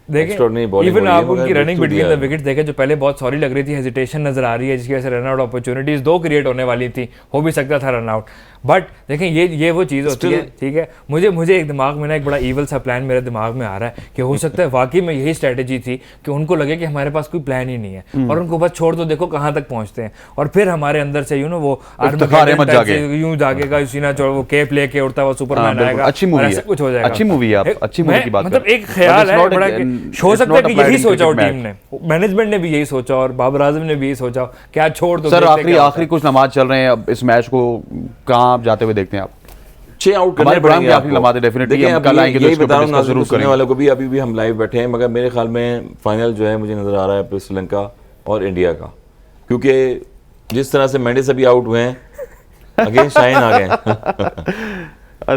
extraordinary देखें, bowling इवन हो रही है, आप उनकी मगर रनिंग बिल्कुल बिटवीन द दिया है। विकेट देखें, जो पहले बहुत सॉरी लग रही थी, हेजिटेशन नजर आ रही है, जिसकी वजह से रन आउट अपॉर्चुनिटीज 2 क्रिएट होने वाली थी, हो भी सकता था रन आउट। बट देखें, ये वो चीज़ होती है, ठीक है। मुझे एक दिमाग में ना एक बड़ा ईवल सा प्लान मेरे दिमाग में आ रहा है कि हो सकता है वाकई में यही स्ट्रेटेजी थी कि उनको लगे कि हमारे पास कोई प्लान ही नहीं है और उनको बस छोड़ दो, देखो कहाँ तक पहुंचते हैं। और फिर हमारे अंदर से वो इफ्तिखार अहमद जागे। यूं जागेगा, सीना चढ़, वो केप लेके उड़ता हुआ सुपरमैन बिल्कुल, आएगा, अच्छी और मूवी ऐसा है, कुछ हो जाएगा। अच्छी मूवी है, आप अच्छी मूवी की बात मतलब कर रहे एक ख्याल हैं। है But it's बड़ा not कि a- हो it's सकता है not कि applied यही in सोचा हो cricket टीम ने, मैनेजमेंट ने भी यही सोचा और बाबर आजम ने भी यही सोचा क्या छोड़ दो, सर देखते आखिरी क्या होता आखिरी कुछ लम्हात चल रहे हैं, अब इस मैच को कहाँ आप जाते हुए देखते हैं आप? 6 आउट करने हमारे प्रोग्राम पड़ेंगे के आखिरी आपको। लम्हात है, definitely देखिए, हम अब कल आएंगे तो यही इसके ऊपर बता रहा हूँ discuss नाज़रीन जरूर को, सुनने करेंगे। वालों को भी, अभी भी हम लाइव बैठे हैं, मगर मेरे ख्याल में फाइनल जो है मुझे नजर आ रहा है फिर श्रीलंका और इंडिया का, क्योंकि जिस तरह से मेंडिस अभी आउट हुए हैं, अगेन शाइन आ गए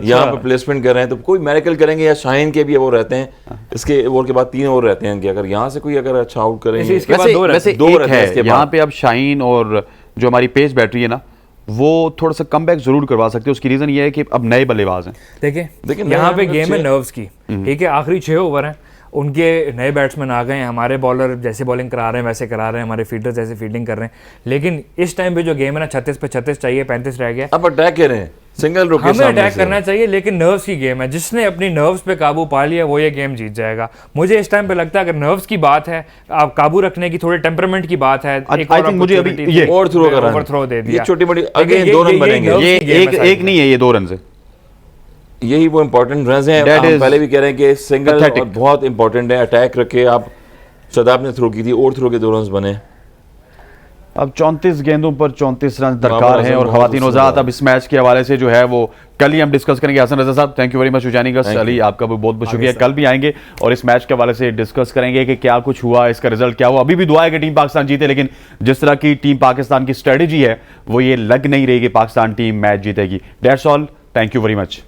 यहाँ पे प्लेसमेंट कर रहे हैं, तो कोई मेरिकल करेंगे या शाइन के भी वो रहते हैं, इसके ओवर के बाद 3 ओवर रहते हैं कि अगर यहाँ से कोई अगर अच्छा आउट करेंगे। इसके बाद वैसे दो रहते वैसे दो एक रहते हैं है इसके यहाँ बाद। पे अब शाहीन और जो हमारी पेस बैटरी है ना, वो थोड़ा सा कम बैक जरूर करवा सकते हैं। उसकी रीजन ये है कि अब नए बल्लेबाज हैं। देखिए देखिए, यहाँ पे नए गेम है छह- नर्व्स की, ठीक है। आखिरी 6 ओवर हैं, उनके नए बैट्समैन आ गए हैं, हमारे बॉलर जैसे बॉलिंग करा रहे हैं वैसे करा रहे हैं, हमारे फील्डर्स जैसे फील्डिंग कर रहे हैं। लेकिन इस टाइम पे जो गेम है ना, 36 पे 36 चाहिए, 35 रह गया। अब अटैक कर रहे हैं, सिंगल रोके हमें सामने अटैक से। करना चाहिए, लेकिन नर्व्स की गेम है। जिसने अपनी नर्व्स पे काबू पा लिया वो ये गेम जीत जाएगा। मुझे इस टाइम पे लगता है अगर नर्व्स की बात है, आप काबू रखने की, थोड़े टेम्परमेंट की बात है, I think मुझे अभी ये और थ्रो कर रहा है। ओवर थ्रो दे दिया, ये छोटी-मोटी देखिए, अगेन 2 रन बनेंगे। nerves ये की game है सारी। एक नहीं है, ये 2 रन से। यही वो इंपॉर्टेंट रन हैं। That हम is पहले भी कह रहे हैं कि सिंगल pathetic. और बहुत इंपॉर्टेंट है, अटैक रखे। आप शदाब ने थ्रो की थी और थ्रो के 2 रन बने। अब 34 गेंदों पर 34 रन दरकार बाबर हैं। आजम और बहुत खवातीन अच्छा वज़ाहत रहा। अब इस मैच के हवाले से जो है वो कल ही हम डिस्कस करेंगे। हसन रजा साहब, thank you very much for joining us. Ali, आपका भी बहुत बहुत शुक्रिया। कल भी आएंगे और इस मैच के हवाले से डिस्कस करेंगे कि क्या कुछ हुआ, इसका रिजल्ट क्या हुआ। अभी भी दुआ है कि टीम पाकिस्तान जीते, लेकिन जिस तरह की टीम पाकिस्तान की स्ट्रेटेजी है वो ये लग नहीं रही कि पाकिस्तान टीम मैच जीतेगी। That's all, thank you very much.